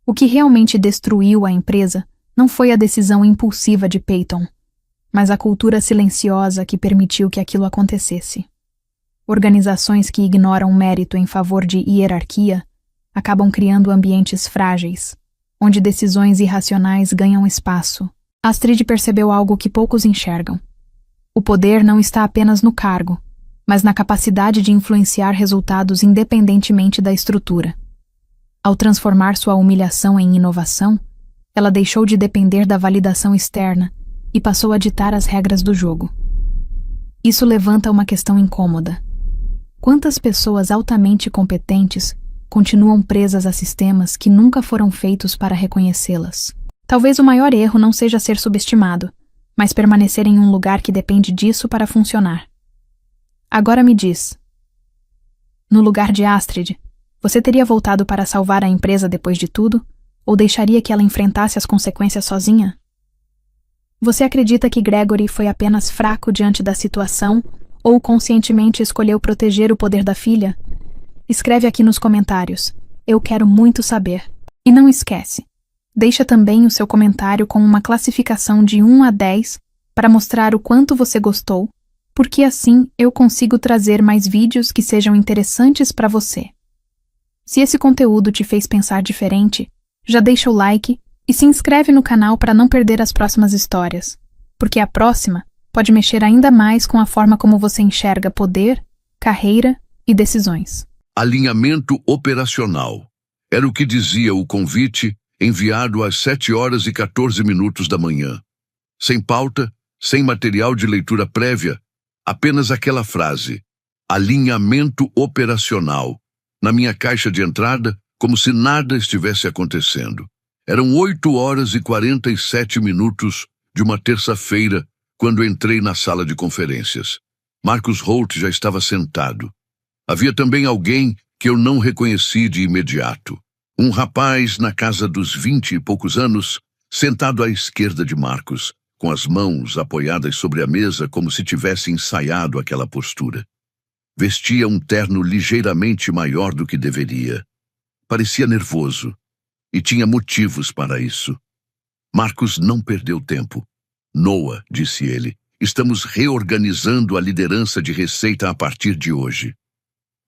O que realmente destruiu a empresa não foi a decisão impulsiva de Peyton, mas a cultura silenciosa que permitiu que aquilo acontecesse. Organizações que ignoram o mérito em favor de hierarquia acabam criando ambientes frágeis, onde decisões irracionais ganham espaço. Astrid percebeu algo que poucos enxergam. O poder não está apenas no cargo, mas na capacidade de influenciar resultados independentemente da estrutura. Ao transformar sua humilhação em inovação, ela deixou de depender da validação externa e passou a ditar as regras do jogo. Isso levanta uma questão incômoda. Quantas pessoas altamente competentes continuam presas a sistemas que nunca foram feitos para reconhecê-las? Talvez o maior erro não seja ser subestimado, mas permanecer em um lugar que depende disso para funcionar. Agora me diz, no lugar de Astrid, você teria voltado para salvar a empresa depois de tudo, ou deixaria que ela enfrentasse as consequências sozinha? Você acredita que Gregory foi apenas fraco diante da situação, ou conscientemente escolheu proteger o poder da filha? Escreve aqui nos comentários. Eu quero muito saber. E não esquece, deixa também o seu comentário com uma classificação de 1 a 10 para mostrar o quanto você gostou, porque assim eu consigo trazer mais vídeos que sejam interessantes para você. Se esse conteúdo te fez pensar diferente, já deixa o like e se inscreve no canal para não perder as próximas histórias, porque a próxima pode mexer ainda mais com a forma como você enxerga poder, carreira e decisões. Alinhamento operacional. Era o que dizia o convite enviado às 7h14 da manhã. Sem pauta, sem material de leitura prévia, apenas aquela frase: alinhamento operacional, na minha caixa de entrada, como se nada estivesse acontecendo. Eram 8h47 de uma terça-feira, quando entrei na sala de conferências. Marcus Holt já estava sentado. Havia também alguém que eu não reconheci de imediato. Um rapaz na casa dos 20 e poucos anos, sentado à esquerda de Marcus, com as mãos apoiadas sobre a mesa como se tivesse ensaiado aquela postura. Vestia um terno ligeiramente maior do que deveria. Parecia nervoso, e tinha motivos para isso. Marcus não perdeu tempo. Noah, disse ele, estamos reorganizando a liderança de receita a partir de hoje.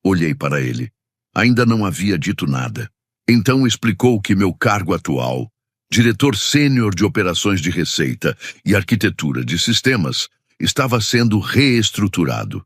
Olhei para ele. Ainda não havia dito nada. Então explicou que meu cargo atual, diretor sênior de operações de receita e arquitetura de sistemas, estava sendo reestruturado.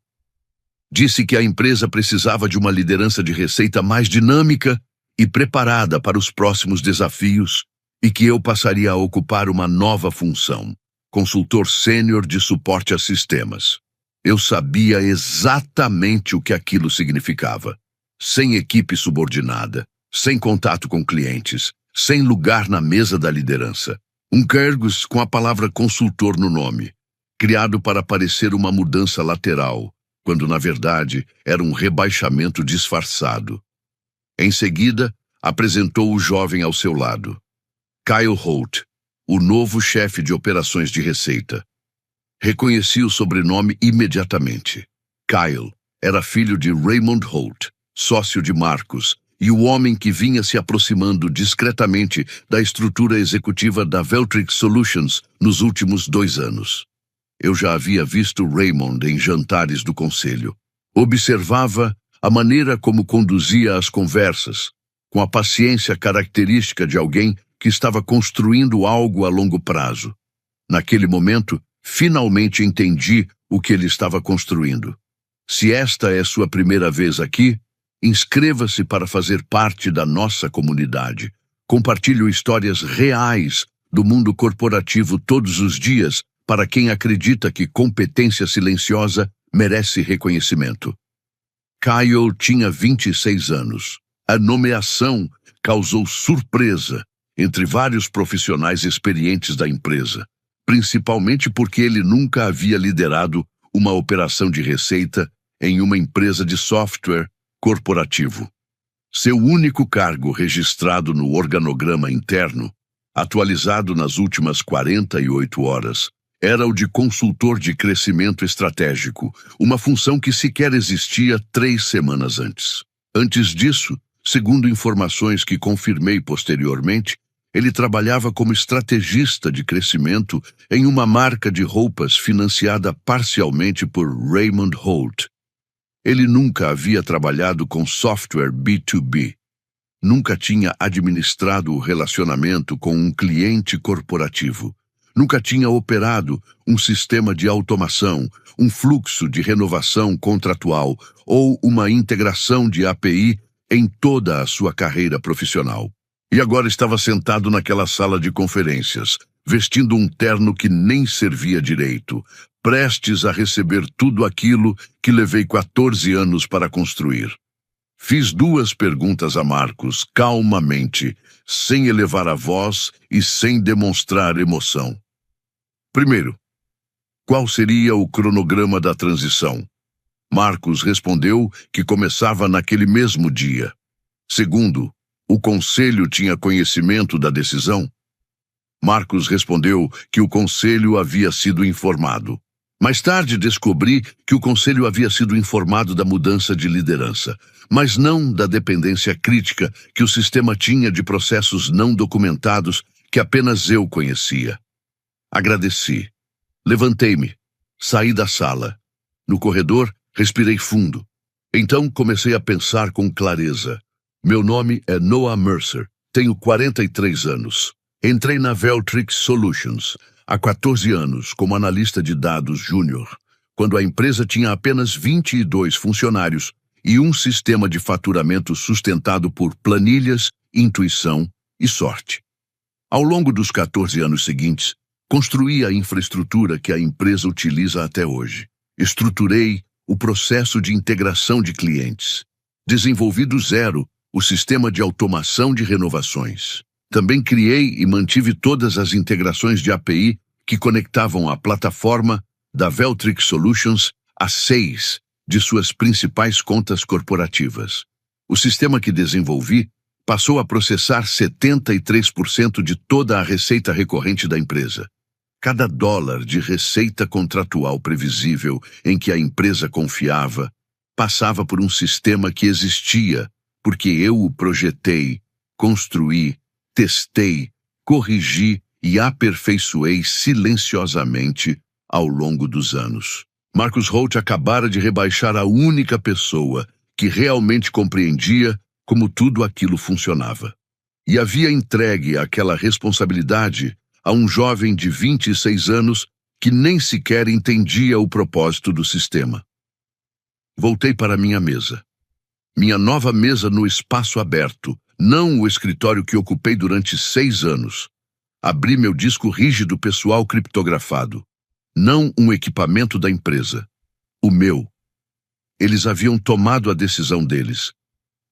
Disse que a empresa precisava de uma liderança de receita mais dinâmica e preparada para os próximos desafios e que eu passaria a ocupar uma nova função, consultor sênior de suporte a sistemas. Eu sabia exatamente o que aquilo significava. Sem equipe subordinada, sem contato com clientes, sem lugar na mesa da liderança. Um cargo com a palavra consultor no nome, criado para parecer uma mudança lateral, quando na verdade era um rebaixamento disfarçado. Em seguida, apresentou o jovem ao seu lado. Kyle Holt, o novo chefe de operações de receita. Reconheci o sobrenome imediatamente. Kyle era filho de Raymond Holt, sócio de Marcus, e o homem que vinha se aproximando discretamente da estrutura executiva da Veltrix Solutions nos últimos 2 anos. Eu já havia visto Raymond em jantares do conselho. Observava a maneira como conduzia as conversas, com a paciência característica de alguém que estava construindo algo a longo prazo. Naquele momento, finalmente entendi o que ele estava construindo. Se esta é sua primeira vez aqui, inscreva-se para fazer parte da nossa comunidade. Compartilho histórias reais do mundo corporativo todos os dias para quem acredita que competência silenciosa merece reconhecimento. Kyle tinha 26 anos. A nomeação causou surpresa entre vários profissionais experientes da empresa, principalmente porque ele nunca havia liderado uma operação de receita em uma empresa de software corporativo. Seu único cargo registrado no organograma interno, atualizado nas últimas 48 horas, era o de consultor de crescimento estratégico, uma função que sequer existia 3 semanas antes. Antes disso, segundo informações que confirmei posteriormente, ele trabalhava como estrategista de crescimento em uma marca de roupas financiada parcialmente por Raymond Holt. Ele nunca havia trabalhado com software B2B. Nunca tinha administrado o relacionamento com um cliente corporativo. Nunca tinha operado um sistema de automação, um fluxo de renovação contratual ou uma integração de API em toda a sua carreira profissional. E agora estava sentado naquela sala de conferências, vestindo um terno que nem servia direito, prestes a receber tudo aquilo que levei 14 anos para construir. Fiz 2 perguntas a Marcus, calmamente, sem elevar a voz e sem demonstrar emoção. Primeiro, qual seria o cronograma da transição? Marcus respondeu que começava naquele mesmo dia. Segundo, o conselho tinha conhecimento da decisão? Marcus respondeu que o conselho havia sido informado. Mais tarde descobri que o conselho havia sido informado da mudança de liderança, mas não da dependência crítica que o sistema tinha de processos não documentados que apenas eu conhecia. Agradeci. Levantei-me. Saí da sala. No corredor, respirei fundo. Então comecei a pensar com clareza. Meu nome é Noah Mercer. Tenho 43 anos. Entrei na Veltrix Solutions há 14 anos como analista de dados júnior, quando a empresa tinha apenas 22 funcionários e um sistema de faturamento sustentado por planilhas, intuição e sorte. Ao longo dos 14 anos seguintes, construí a infraestrutura que a empresa utiliza até hoje. Estruturei o processo de integração de clientes. Desenvolvi do zero o sistema de automação de renovações. Também criei e mantive todas as integrações de API que conectavam a plataforma da Veltrix Solutions a 6 de suas principais contas corporativas. O sistema que desenvolvi passou a processar 73% de toda a receita recorrente da empresa. Cada dólar de receita contratual previsível em que a empresa confiava passava por um sistema que existia porque eu o projetei, construí, testei, corrigi e aperfeiçoei silenciosamente ao longo dos anos. Marcus Holt acabara de rebaixar a única pessoa que realmente compreendia como tudo aquilo funcionava. E havia entregue aquela responsabilidade a um jovem de 26 anos que nem sequer entendia o propósito do sistema. Voltei para minha mesa. Minha nova mesa no espaço aberto, não o escritório que ocupei durante 6 anos. Abri meu disco rígido pessoal criptografado. Não um equipamento da empresa. O meu. Eles haviam tomado a decisão deles.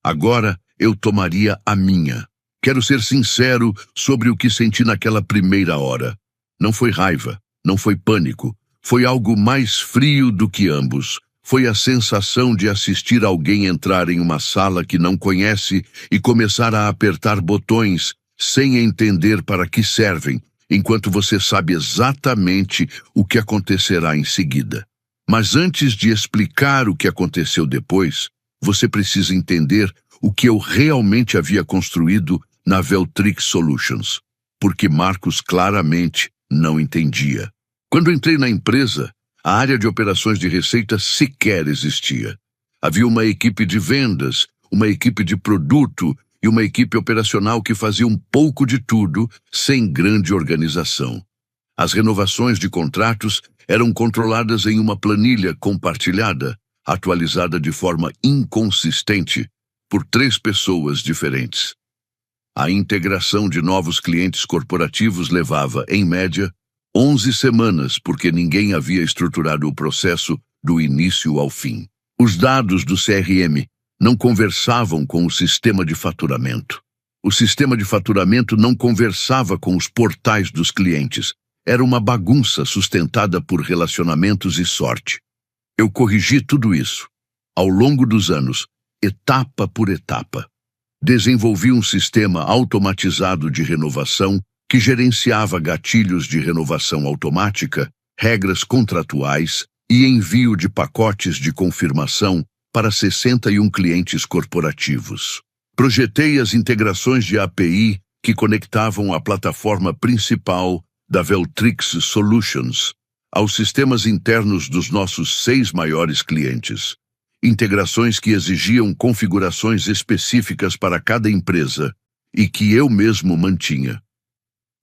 Agora eu tomaria a minha. Quero ser sincero sobre o que senti naquela primeira hora. Não foi raiva, não foi pânico. Foi algo mais frio do que ambos. Foi a sensação de assistir alguém entrar em uma sala que não conhece e começar a apertar botões sem entender para que servem, enquanto você sabe exatamente o que acontecerá em seguida. Mas antes de explicar o que aconteceu depois, você precisa entender o que eu realmente havia construído na Veltrix Solutions, porque Marcus claramente não entendia. Quando entrei na empresa, a área de operações de receita sequer existia. Havia uma equipe de vendas, uma equipe de produto e uma equipe operacional que fazia um pouco de tudo, sem grande organização. As renovações de contratos eram controladas em uma planilha compartilhada, atualizada de forma inconsistente por 3 pessoas diferentes. A integração de novos clientes corporativos levava, em média, 11 semanas, porque ninguém havia estruturado o processo do início ao fim. Os dados do CRM não conversavam com o sistema de faturamento. O sistema de faturamento não conversava com os portais dos clientes. Era uma bagunça sustentada por relacionamentos e sorte. Eu corrigi tudo isso, ao longo dos anos, etapa por etapa. Desenvolvi um sistema automatizado de renovação que gerenciava gatilhos de renovação automática, regras contratuais e envio de pacotes de confirmação para 61 clientes corporativos. Projetei as integrações de API que conectavam a plataforma principal da Veltrix Solutions aos sistemas internos dos nossos 6 maiores clientes. Integrações que exigiam configurações específicas para cada empresa e que eu mesmo mantinha.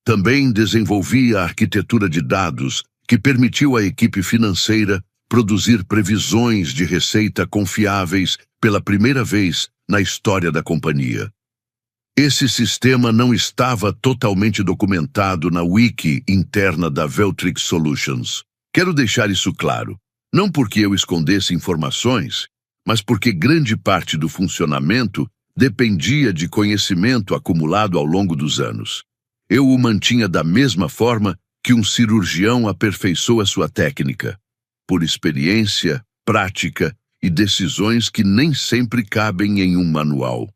Também desenvolvi a arquitetura de dados que permitiu à equipe financeira produzir previsões de receita confiáveis pela primeira vez na história da companhia. Esse sistema não estava totalmente documentado na wiki interna da Veltrix Solutions. Quero deixar isso claro, não porque eu escondesse informações, mas porque grande parte do funcionamento dependia de conhecimento acumulado ao longo dos anos. Eu o mantinha da mesma forma que um cirurgião aperfeiçoa sua técnica, por experiência, prática e decisões que nem sempre cabem em um manual.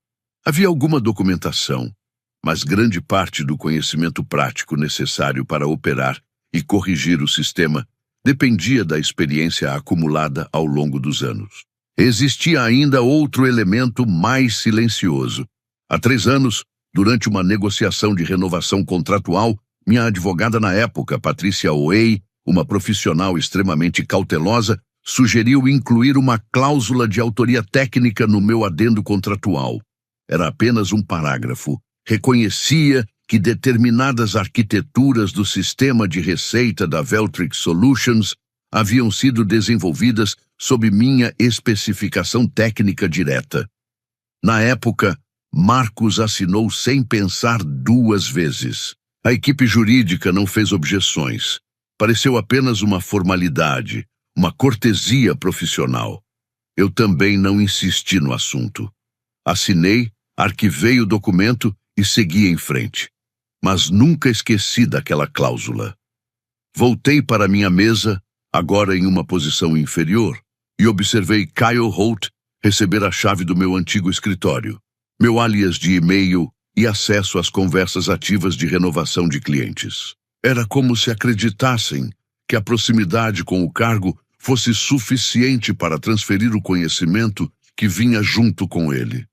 Havia alguma documentação, mas grande parte do conhecimento prático necessário para operar e corrigir o sistema dependia da experiência acumulada ao longo dos anos. Existia ainda outro elemento mais silencioso. Há 3 anos, durante uma negociação de renovação contratual, minha advogada na época, Patrícia Oey, uma profissional extremamente cautelosa, sugeriu incluir uma cláusula de autoria técnica no meu adendo contratual. Era apenas um parágrafo. Reconhecia que determinadas arquiteturas do sistema de receita da Veltrix Solutions haviam sido desenvolvidas sob minha especificação técnica direta. Na época, Marcos assinou sem pensar 2 vezes. A equipe jurídica não fez objeções. Pareceu apenas uma formalidade, uma cortesia profissional. Eu também não insisti no assunto. Assinei, arquivei o documento e segui em frente. Mas nunca esqueci daquela cláusula. Voltei para minha mesa, agora em uma posição inferior, e observei Kyle Holt receber a chave do meu antigo escritório, meu alias de e-mail e acesso às conversas ativas de renovação de clientes. Era como se acreditassem que a proximidade com o cargo fosse suficiente para transferir o conhecimento que vinha junto com ele.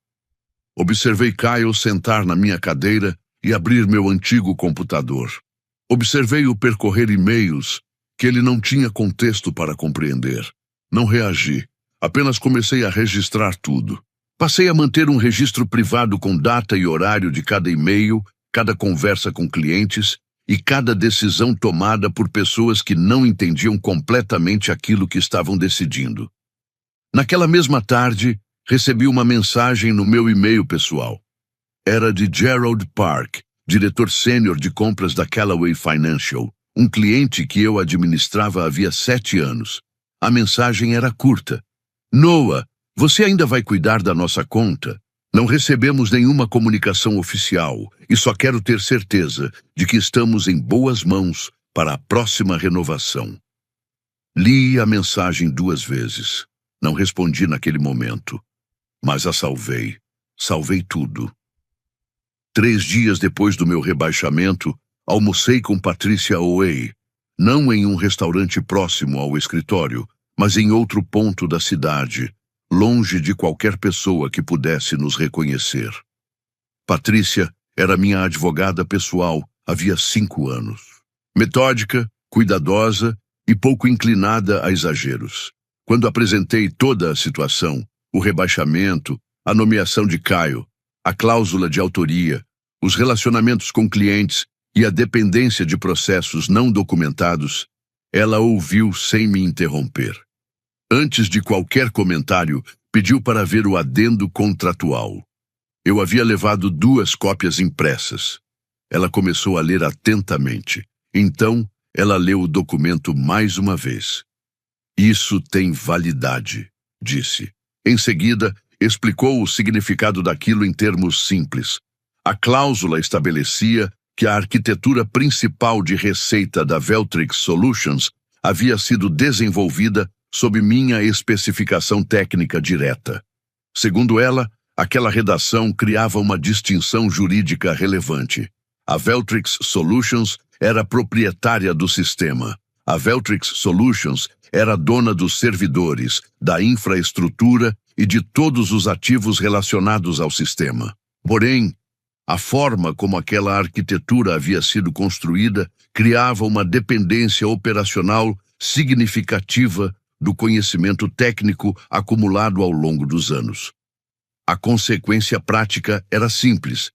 Observei Kyle sentar na minha cadeira e abrir meu antigo computador. Observei-o percorrer e-mails que ele não tinha contexto para compreender. Não reagi, apenas comecei a registrar tudo. Passei a manter um registro privado com data e horário de cada e-mail, cada conversa com clientes e cada decisão tomada por pessoas que não entendiam completamente aquilo que estavam decidindo. Naquela mesma tarde, recebi uma mensagem no meu e-mail pessoal. Era de Gerald Park, diretor sênior de compras da Callaway Financial, um cliente que eu administrava havia 7 anos. A mensagem era curta. Noah, você ainda vai cuidar da nossa conta? Não recebemos nenhuma comunicação oficial e só quero ter certeza de que estamos em boas mãos para a próxima renovação. Li a mensagem 2 vezes. Não respondi naquele momento, mas a salvei. Salvei tudo. 3 dias depois do meu rebaixamento, almocei com Patrícia Oey, não em um restaurante próximo ao escritório, mas em outro ponto da cidade, longe de qualquer pessoa que pudesse nos reconhecer. Patrícia era minha advogada pessoal havia 5 anos. Metódica, cuidadosa e pouco inclinada a exageros. Quando apresentei toda a situação, o rebaixamento, a nomeação de Caio, a cláusula de autoria, os relacionamentos com clientes e a dependência de processos não documentados, ela ouviu sem me interromper. Antes de qualquer comentário, pediu para ver o adendo contratual. Eu havia levado 2 cópias impressas. Ela começou a ler atentamente. Então, ela leu o documento mais uma vez. Isso tem validade, disse. Em seguida, explicou o significado daquilo em termos simples. A cláusula estabelecia que a arquitetura principal de receita da Veltrix Solutions havia sido desenvolvida sob minha especificação técnica direta. Segundo ela, aquela redação criava uma distinção jurídica relevante. A Veltrix Solutions era proprietária do sistema. A Veltrix Solutions era dona dos servidores, da infraestrutura e de todos os ativos relacionados ao sistema. Porém, a forma como aquela arquitetura havia sido construída criava uma dependência operacional significativa do conhecimento técnico acumulado ao longo dos anos. A consequência prática era simples.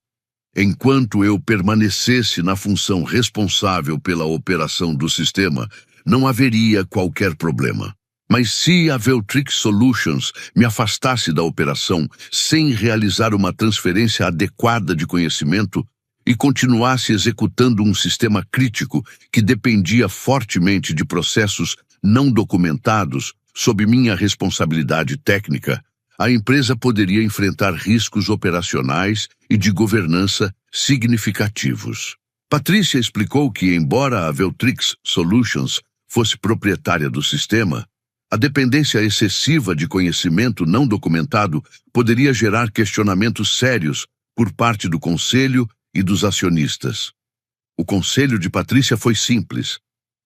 Enquanto eu permanecesse na função responsável pela operação do sistema, não haveria qualquer problema. Mas se a Veltrix Solutions me afastasse da operação sem realizar uma transferência adequada de conhecimento e continuasse executando um sistema crítico que dependia fortemente de processos não documentados sob minha responsabilidade técnica, a empresa poderia enfrentar riscos operacionais e de governança significativos. Patrícia explicou que, embora a Veltrix Solutions fosse proprietária do sistema, a dependência excessiva de conhecimento não documentado poderia gerar questionamentos sérios por parte do conselho e dos acionistas. O conselho de Patrícia foi simples.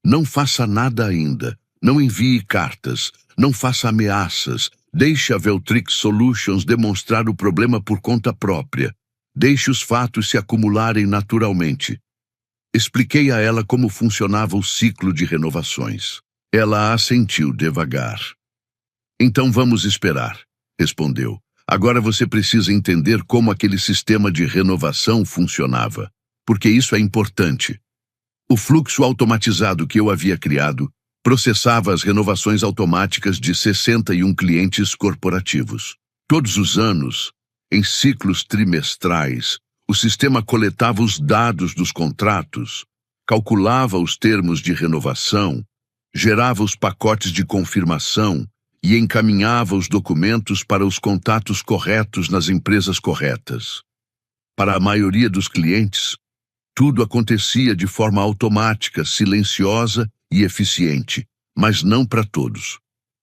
Não faça nada ainda. Não envie cartas. Não faça ameaças. Deixe a Veltrix Solutions demonstrar o problema por conta própria. Deixe os fatos se acumularem naturalmente. Expliquei a ela como funcionava o ciclo de renovações. Ela assentiu devagar. Então vamos esperar, respondeu. Agora você precisa entender como aquele sistema de renovação funcionava, porque isso é importante. O fluxo automatizado que eu havia criado processava as renovações automáticas de 61 clientes corporativos. Todos os anos, em ciclos trimestrais, o sistema coletava os dados dos contratos, calculava os termos de renovação, gerava os pacotes de confirmação e encaminhava os documentos para os contatos corretos nas empresas corretas. Para a maioria dos clientes, tudo acontecia de forma automática, silenciosa e eficiente, mas não para todos.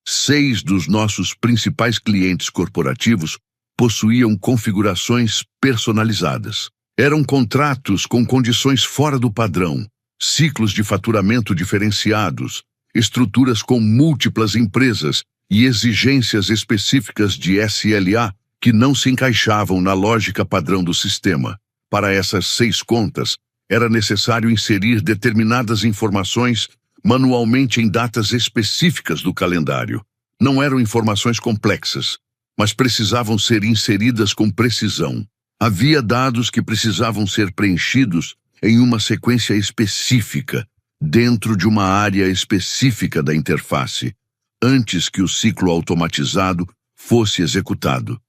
6 dos nossos principais clientes corporativos possuíam configurações personalizadas. Eram contratos com condições fora do padrão, ciclos de faturamento diferenciados, estruturas com múltiplas empresas e exigências específicas de SLA que não se encaixavam na lógica padrão do sistema. Para essas 6 contas, era necessário inserir determinadas informações manualmente em datas específicas do calendário. Não eram informações complexas, mas precisavam ser inseridas com precisão. Havia dados que precisavam ser preenchidos em uma sequência específica, dentro de uma área específica da interface, antes que o ciclo automatizado fosse executado.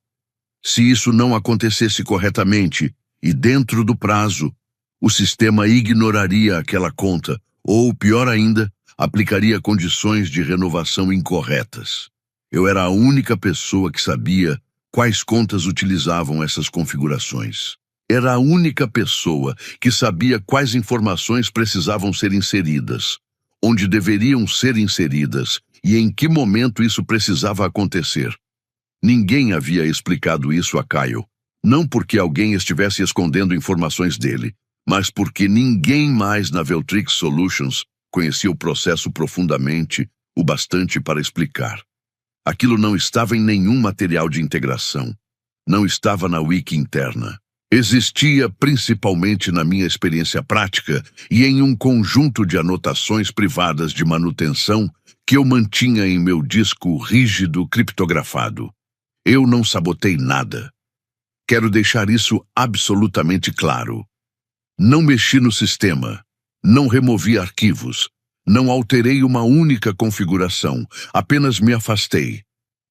Se isso não acontecesse corretamente e dentro do prazo, o sistema ignoraria aquela conta ou, pior ainda, aplicaria condições de renovação incorretas. Eu era a única pessoa que sabia quais contas utilizavam essas configurações. Era a única pessoa que sabia quais informações precisavam ser inseridas, onde deveriam ser inseridas e em que momento isso precisava acontecer. Ninguém havia explicado isso a Caio, não porque alguém estivesse escondendo informações dele, mas porque ninguém mais na Veltrix Solutions conhecia o processo profundamente, o bastante para explicar. Aquilo não estava em nenhum material de integração. Não estava na wiki interna. Existia principalmente na minha experiência prática e em um conjunto de anotações privadas de manutenção que eu mantinha em meu disco rígido criptografado. Eu não sabotei nada. Quero deixar isso absolutamente claro. Não mexi no sistema, não removi arquivos, não alterei uma única configuração, apenas me afastei.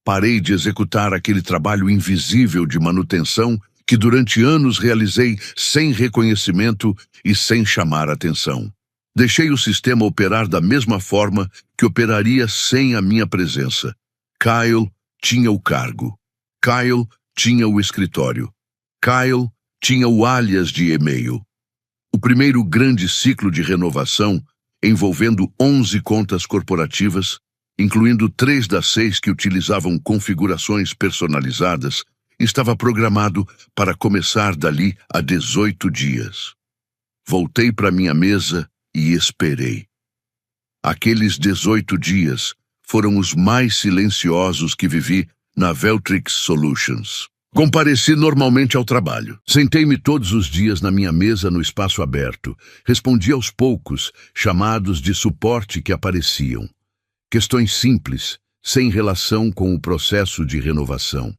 Parei de executar aquele trabalho invisível de manutenção que durante anos realizei sem reconhecimento e sem chamar atenção. Deixei o sistema operar da mesma forma que operaria sem a minha presença. Kyle tinha o cargo. Kyle tinha o escritório. Kyle tinha o alias de e-mail. O primeiro grande ciclo de renovação, envolvendo 11 contas corporativas, incluindo 3 das 6 que utilizavam configurações personalizadas, estava programado para começar dali a 18 dias. Voltei para minha mesa e esperei. Aqueles 18 dias foram os mais silenciosos que vivi na Veltrix Solutions. Compareci normalmente ao trabalho. Sentei-me todos os dias na minha mesa no espaço aberto. Respondi aos poucos chamados de suporte que apareciam. Questões simples, sem relação com o processo de renovação.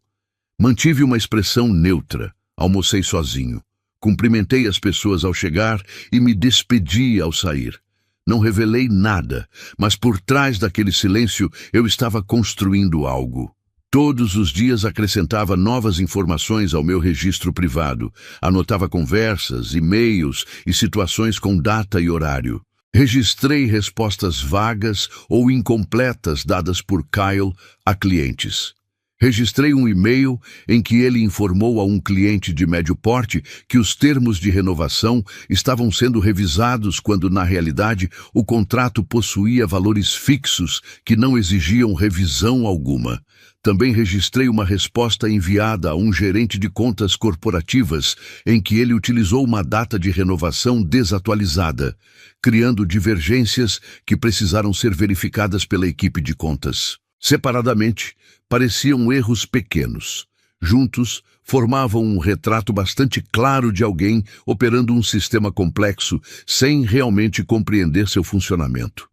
Mantive uma expressão neutra. Almocei sozinho. Cumprimentei as pessoas ao chegar e me despedi ao sair. Não revelei nada, mas por trás daquele silêncio eu estava construindo algo. Todos os dias acrescentava novas informações ao meu registro privado. Anotava conversas, e-mails e situações com data e horário. Registrei respostas vagas ou incompletas dadas por Kyle a clientes. Registrei um e-mail em que ele informou a um cliente de médio porte que os termos de renovação estavam sendo revisados quando, na realidade, o contrato possuía valores fixos que não exigiam revisão alguma. Também registrei uma resposta enviada a um gerente de contas corporativas em que ele utilizou uma data de renovação desatualizada, criando divergências que precisaram ser verificadas pela equipe de contas. Separadamente, pareciam erros pequenos. Juntos, formavam um retrato bastante claro de alguém operando um sistema complexo sem realmente compreender seu funcionamento.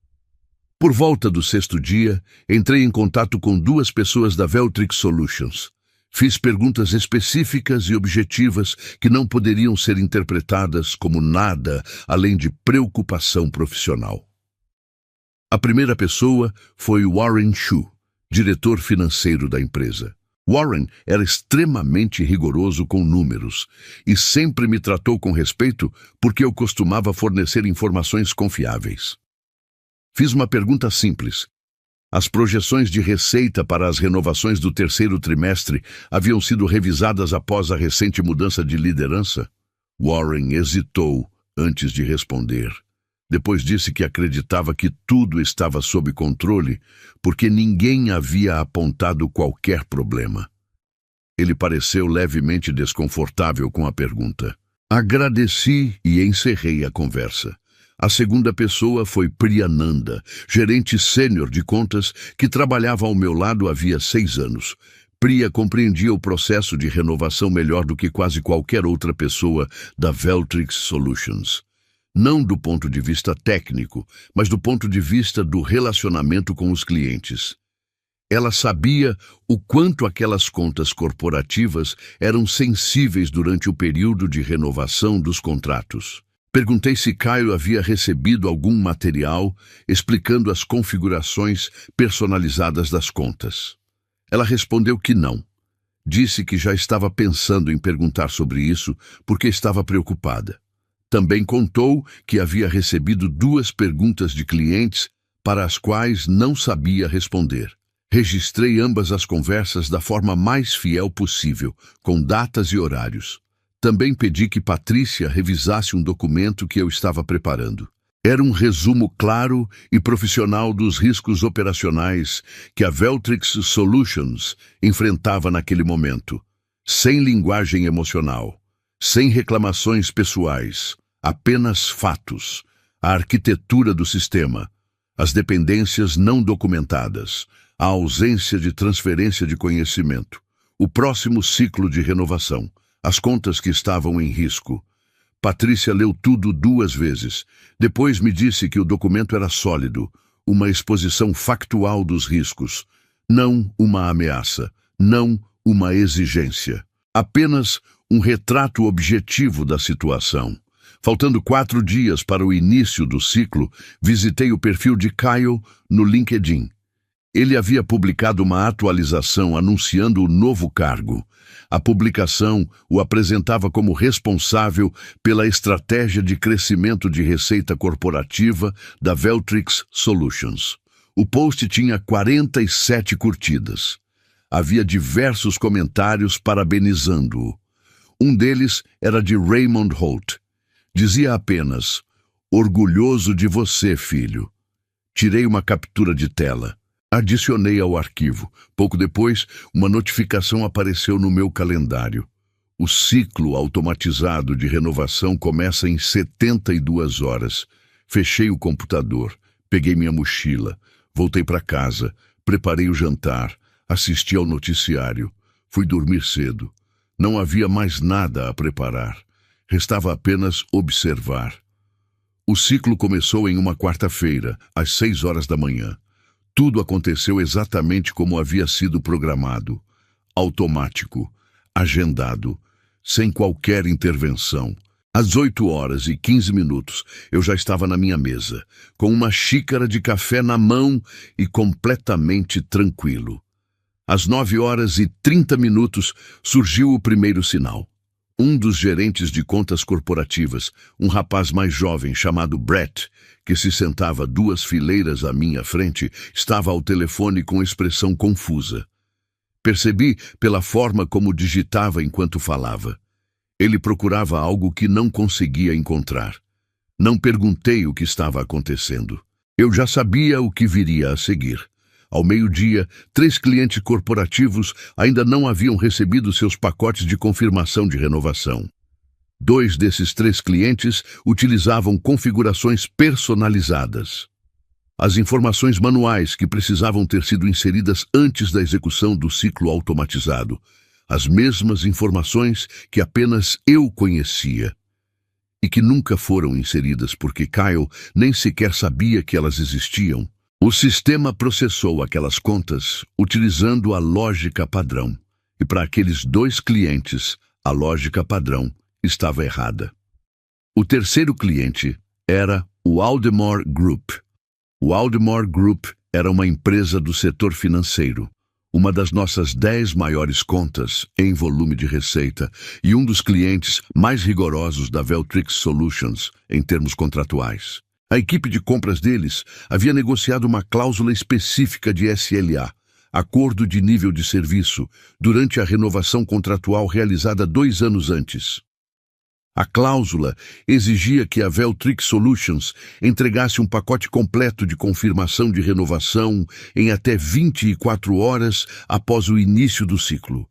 Por volta do 6º dia, entrei em contato com 2 pessoas da Veltrix Solutions. Fiz perguntas específicas e objetivas que não poderiam ser interpretadas como nada além de preocupação profissional. A primeira pessoa foi Warren Chu, diretor financeiro da empresa. Warren era extremamente rigoroso com números e sempre me tratou com respeito porque eu costumava fornecer informações confiáveis. Fiz uma pergunta simples. As projeções de receita para as renovações do 3º trimestre haviam sido revisadas após a recente mudança de liderança? Warren hesitou antes de responder. Depois disse que acreditava que tudo estava sob controle porque ninguém havia apontado qualquer problema. Ele pareceu levemente desconfortável com a pergunta. Agradeci e encerrei a conversa. A segunda pessoa foi Priyananda, gerente sênior de contas que trabalhava ao meu lado havia 6 anos. Priya compreendia o processo de renovação melhor do que quase qualquer outra pessoa da Veltrix Solutions. Não do ponto de vista técnico, mas do ponto de vista do relacionamento com os clientes. Ela sabia o quanto aquelas contas corporativas eram sensíveis durante o período de renovação dos contratos. Perguntei se Kyle havia recebido algum material explicando as configurações personalizadas das contas. Ela respondeu que não. Disse que já estava pensando em perguntar sobre isso porque estava preocupada. Também contou que havia recebido 2 perguntas de clientes para as quais não sabia responder. Registrei ambas as conversas da forma mais fiel possível, com datas e horários. Também pedi que Patrícia revisasse um documento que eu estava preparando. Era um resumo claro e profissional dos riscos operacionais que a Veltrix Solutions enfrentava naquele momento, sem linguagem emocional, sem reclamações pessoais, apenas fatos, a arquitetura do sistema, as dependências não documentadas, a ausência de transferência de conhecimento, o próximo ciclo de renovação, as contas que estavam em risco. Patrícia leu tudo 2 vezes. Depois me disse que o documento era sólido, uma exposição factual dos riscos. Não uma ameaça, não uma exigência. Apenas um retrato objetivo da situação. Faltando 4 dias para o início do ciclo, visitei o perfil de Kyle no LinkedIn. Ele havia publicado uma atualização anunciando o novo cargo. A publicação o apresentava como responsável pela estratégia de crescimento de receita corporativa da Veltrix Solutions. O post tinha 47 curtidas. Havia diversos comentários parabenizando-o. Um deles era de Raymond Holt. Dizia apenas: "Orgulhoso de você, filho." Tirei uma captura de tela. Adicionei ao arquivo. Pouco depois, uma notificação apareceu no meu calendário. O ciclo automatizado de renovação começa em 72 horas. Fechei o computador, peguei minha mochila, voltei para casa, preparei o jantar, assisti ao noticiário. Fui dormir cedo. Não havia mais nada a preparar. Restava apenas observar. O ciclo começou em uma quarta-feira, às 6 horas da manhã. Tudo aconteceu exatamente como havia sido programado. Automático, agendado, sem qualquer intervenção. Às 8h15, eu já estava na minha mesa, com uma xícara de café na mão e completamente tranquilo. Às 9h30, surgiu o primeiro sinal. Um dos gerentes de contas corporativas, um rapaz mais jovem chamado Brett, que se sentava 2 fileiras à minha frente, estava ao telefone com expressão confusa. Percebi pela forma como digitava enquanto falava. Ele procurava algo que não conseguia encontrar. Não perguntei o que estava acontecendo. Eu já sabia o que viria a seguir. Ao meio-dia, 3 clientes corporativos ainda não haviam recebido seus pacotes de confirmação de renovação. 2 desses 3 clientes utilizavam configurações personalizadas. As informações manuais que precisavam ter sido inseridas antes da execução do ciclo automatizado. As mesmas informações que apenas eu conhecia. E que nunca foram inseridas porque Kyle nem sequer sabia que elas existiam. O sistema processou aquelas contas utilizando a lógica padrão. E para aqueles 2 clientes, a lógica padrão estava errada. O terceiro cliente era o Aldemore Group. O Aldemore Group era uma empresa do setor financeiro, uma das nossas 10 maiores contas em volume de receita e um dos clientes mais rigorosos da Veltrix Solutions em termos contratuais. A equipe de compras deles havia negociado uma cláusula específica de SLA, Acordo de Nível de Serviço, durante a renovação contratual realizada 2 anos antes. A cláusula exigia que a Veltrix Solutions entregasse um pacote completo de confirmação de renovação em até 24 horas após o início do ciclo.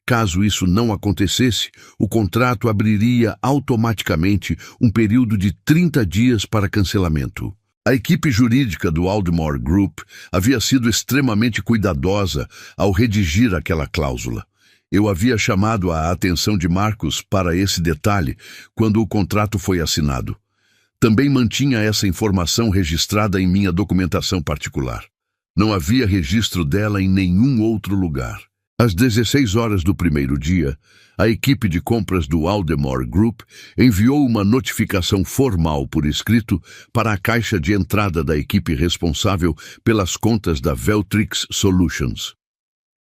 Caso isso não acontecesse, o contrato abriria automaticamente um período de 30 dias para cancelamento. A equipe jurídica do Aldemore Group havia sido extremamente cuidadosa ao redigir aquela cláusula. Eu havia chamado a atenção de Marcos para esse detalhe quando o contrato foi assinado. Também mantinha essa informação registrada em minha documentação particular. Não havia registro dela em nenhum outro lugar. Às 16 horas do primeiro dia, a equipe de compras do Aldemore Group enviou uma notificação formal por escrito para a caixa de entrada da equipe responsável pelas contas da Veltrix Solutions.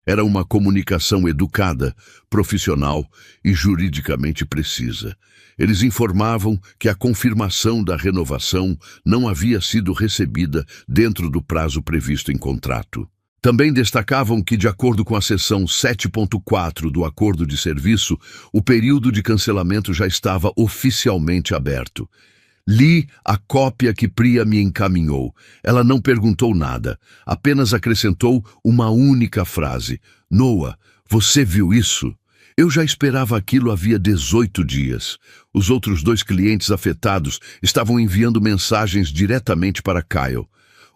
Era uma comunicação educada, profissional e juridicamente precisa. Eles informavam que a confirmação da renovação não havia sido recebida dentro do prazo previsto em contrato. Também destacavam que, de acordo com a seção 7.4 do Acordo de Serviço, o período de cancelamento já estava oficialmente aberto. Li a cópia que Priya me encaminhou. Ela não perguntou nada, apenas acrescentou uma única frase. Noah, você viu isso? Eu já esperava aquilo havia 18 dias. Os outros 2 clientes afetados estavam enviando mensagens diretamente para Kyle.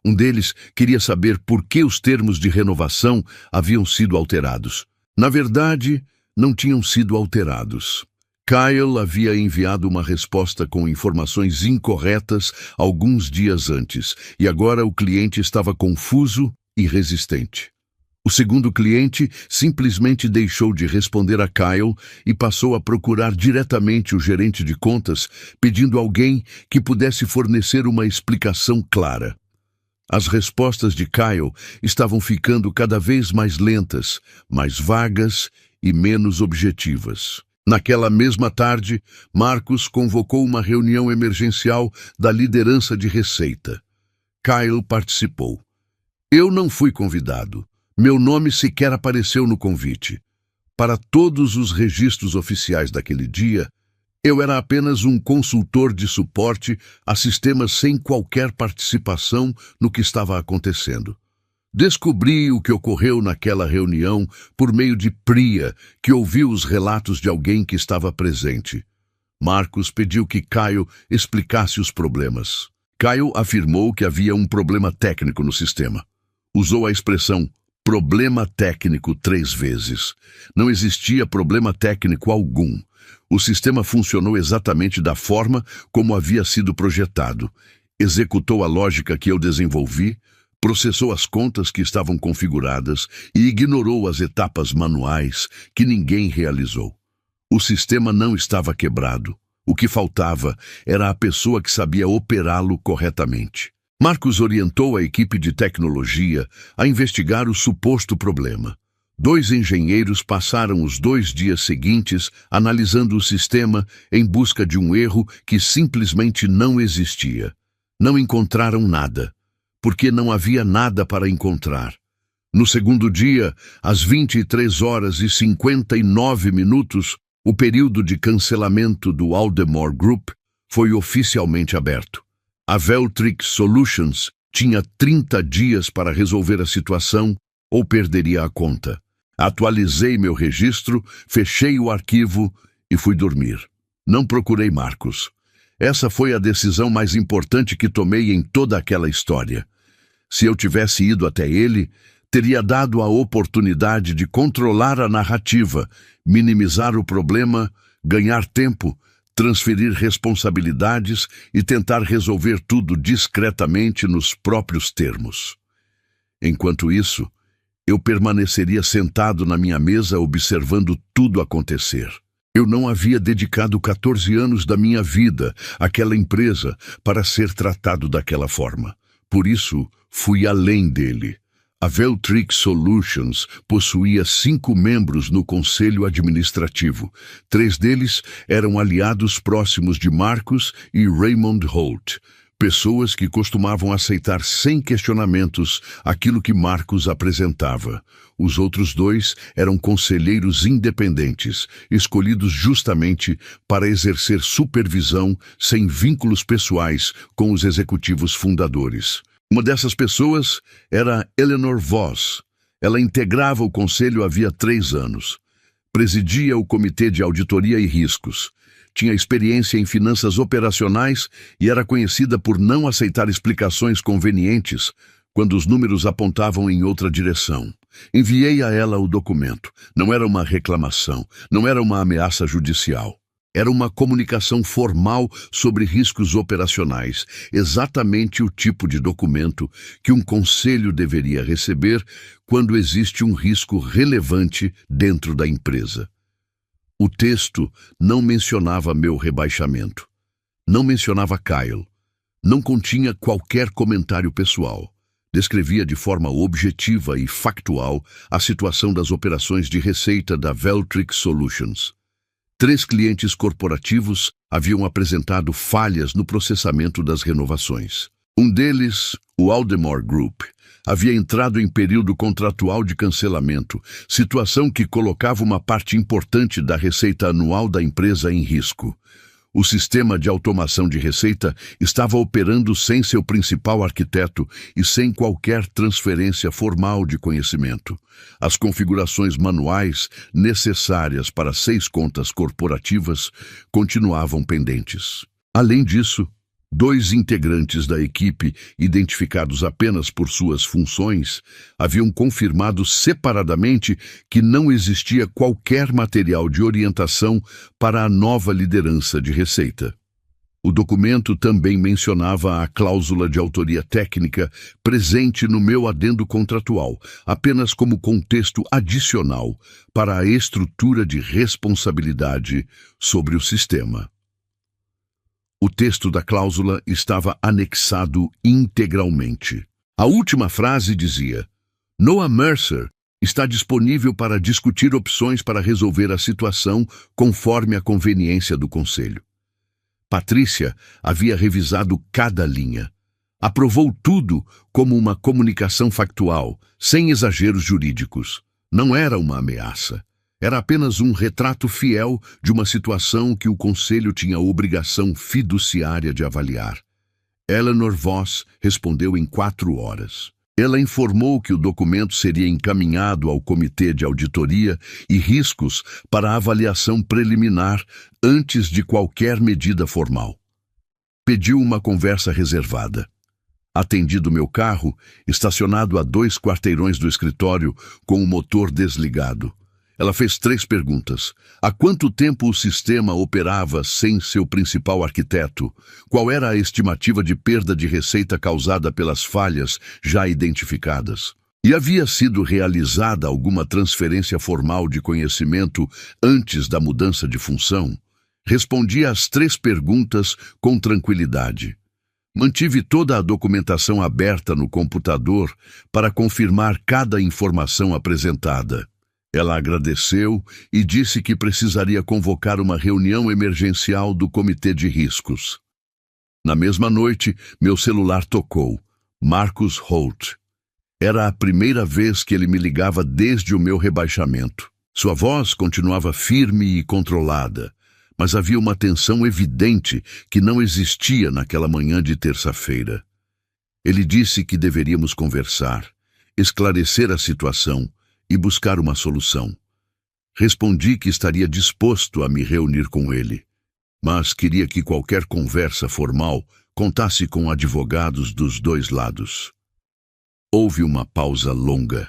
Um deles queria saber por que os termos de renovação haviam sido alterados. Na verdade, não tinham sido alterados. Kyle havia enviado uma resposta com informações incorretas alguns dias antes, e agora o cliente estava confuso e resistente. O segundo cliente simplesmente deixou de responder a Kyle e passou a procurar diretamente o gerente de contas, pedindo alguém que pudesse fornecer uma explicação clara. As respostas de Kyle estavam ficando cada vez mais lentas, mais vagas e menos objetivas. Naquela mesma tarde, Marcos convocou uma reunião emergencial da liderança de receita. Kyle participou. Eu não fui convidado. Meu nome sequer apareceu no convite. Para todos os registros oficiais daquele dia, eu era apenas um consultor de suporte a sistemas sem qualquer participação no que estava acontecendo. Descobri o que ocorreu naquela reunião por meio de Priya, que ouviu os relatos de alguém que estava presente. Marcos pediu que Kyle explicasse os problemas. Kyle afirmou que havia um problema técnico no sistema. Usou a expressão problema técnico 3 vezes. Não existia problema técnico algum. O sistema funcionou exatamente da forma como havia sido projetado. Executou a lógica que eu desenvolvi, processou as contas que estavam configuradas e ignorou as etapas manuais que ninguém realizou. O sistema não estava quebrado. O que faltava era a pessoa que sabia operá-lo corretamente. Marcos orientou a equipe de tecnologia a investigar o suposto problema. 2 engenheiros passaram os 2 dias seguintes analisando o sistema em busca de um erro que simplesmente não existia. Não encontraram nada, porque não havia nada para encontrar. No segundo dia, às 23h59, o período de cancelamento do Aldermore Group foi oficialmente aberto. A Veltrix Solutions tinha 30 dias para resolver a situação ou perderia a conta. Atualizei meu registro, fechei o arquivo e fui dormir. Não procurei Marcos. Essa foi a decisão mais importante que tomei em toda aquela história. Se eu tivesse ido até ele, teria dado a oportunidade de controlar a narrativa, minimizar o problema, ganhar tempo, transferir responsabilidades e tentar resolver tudo discretamente nos próprios termos. Enquanto isso, eu permaneceria sentado na minha mesa observando tudo acontecer. Eu não havia dedicado 14 anos da minha vida àquela empresa para ser tratado daquela forma. Por isso, fui além dele. A Veltrix Solutions possuía 5 membros no conselho administrativo. 3 deles eram aliados próximos de Marcos e Raymond Holt, pessoas que costumavam aceitar sem questionamentos aquilo que Marcos apresentava. Os outros 2 eram conselheiros independentes, escolhidos justamente para exercer supervisão sem vínculos pessoais com os executivos fundadores. Uma dessas pessoas era Eleanor Voss. Ela integrava o conselho havia 3 anos. Presidia o Comitê de Auditoria e Riscos. Tinha experiência em finanças operacionais e era conhecida por não aceitar explicações convenientes quando os números apontavam em outra direção. Enviei a ela o documento. Não era uma reclamação, não era uma ameaça judicial. Era uma comunicação formal sobre riscos operacionais, exatamente o tipo de documento que um conselho deveria receber quando existe um risco relevante dentro da empresa. O texto não mencionava meu rebaixamento, não mencionava Kyle, não continha qualquer comentário pessoal. Descrevia de forma objetiva e factual a situação das operações de receita da Veltrix Solutions. 3 clientes corporativos haviam apresentado falhas no processamento das renovações. Um deles, o Aldermore Group, havia entrado em período contratual de cancelamento, situação que colocava uma parte importante da receita anual da empresa em risco. O sistema de automação de receita estava operando sem seu principal arquiteto e sem qualquer transferência formal de conhecimento. As configurações manuais necessárias para 6 contas corporativas continuavam pendentes. Além disso, 2 integrantes da equipe, identificados apenas por suas funções, haviam confirmado separadamente que não existia qualquer material de orientação para a nova liderança de receita. O documento também mencionava a cláusula de autoria técnica presente no meu adendo contratual, apenas como contexto adicional para a estrutura de responsabilidade sobre o sistema. O texto da cláusula estava anexado integralmente. A última frase dizia: Noah Mercer está disponível para discutir opções para resolver a situação conforme a conveniência do Conselho. Patrícia havia revisado cada linha. Aprovou tudo como uma comunicação factual, sem exageros jurídicos. Não era uma ameaça. Era apenas um retrato fiel de uma situação que o Conselho tinha obrigação fiduciária de avaliar. Eleanor Voss respondeu em 4 horas. Ela informou que o documento seria encaminhado ao Comitê de Auditoria e Riscos para avaliação preliminar antes de qualquer medida formal. Pediu uma conversa reservada. Atendi do meu carro, estacionado a 2 quarteirões do escritório, com o motor desligado. Ela fez 3 perguntas. Há quanto tempo o sistema operava sem seu principal arquiteto? Qual era a estimativa de perda de receita causada pelas falhas já identificadas? E havia sido realizada alguma transferência formal de conhecimento antes da mudança de função? Respondi às 3 perguntas com tranquilidade. Mantive toda a documentação aberta no computador para confirmar cada informação apresentada. Ela agradeceu e disse que precisaria convocar uma reunião emergencial do Comitê de Riscos. Na mesma noite, meu celular tocou. Marcus Holt. Era a primeira vez que ele me ligava desde o meu rebaixamento. Sua voz continuava firme e controlada, mas havia uma tensão evidente que não existia naquela manhã de terça-feira. Ele disse que deveríamos conversar, esclarecer a situação e buscar uma solução. Respondi que estaria disposto a me reunir com ele, mas queria que qualquer conversa formal contasse com advogados dos 2 lados. Houve uma pausa longa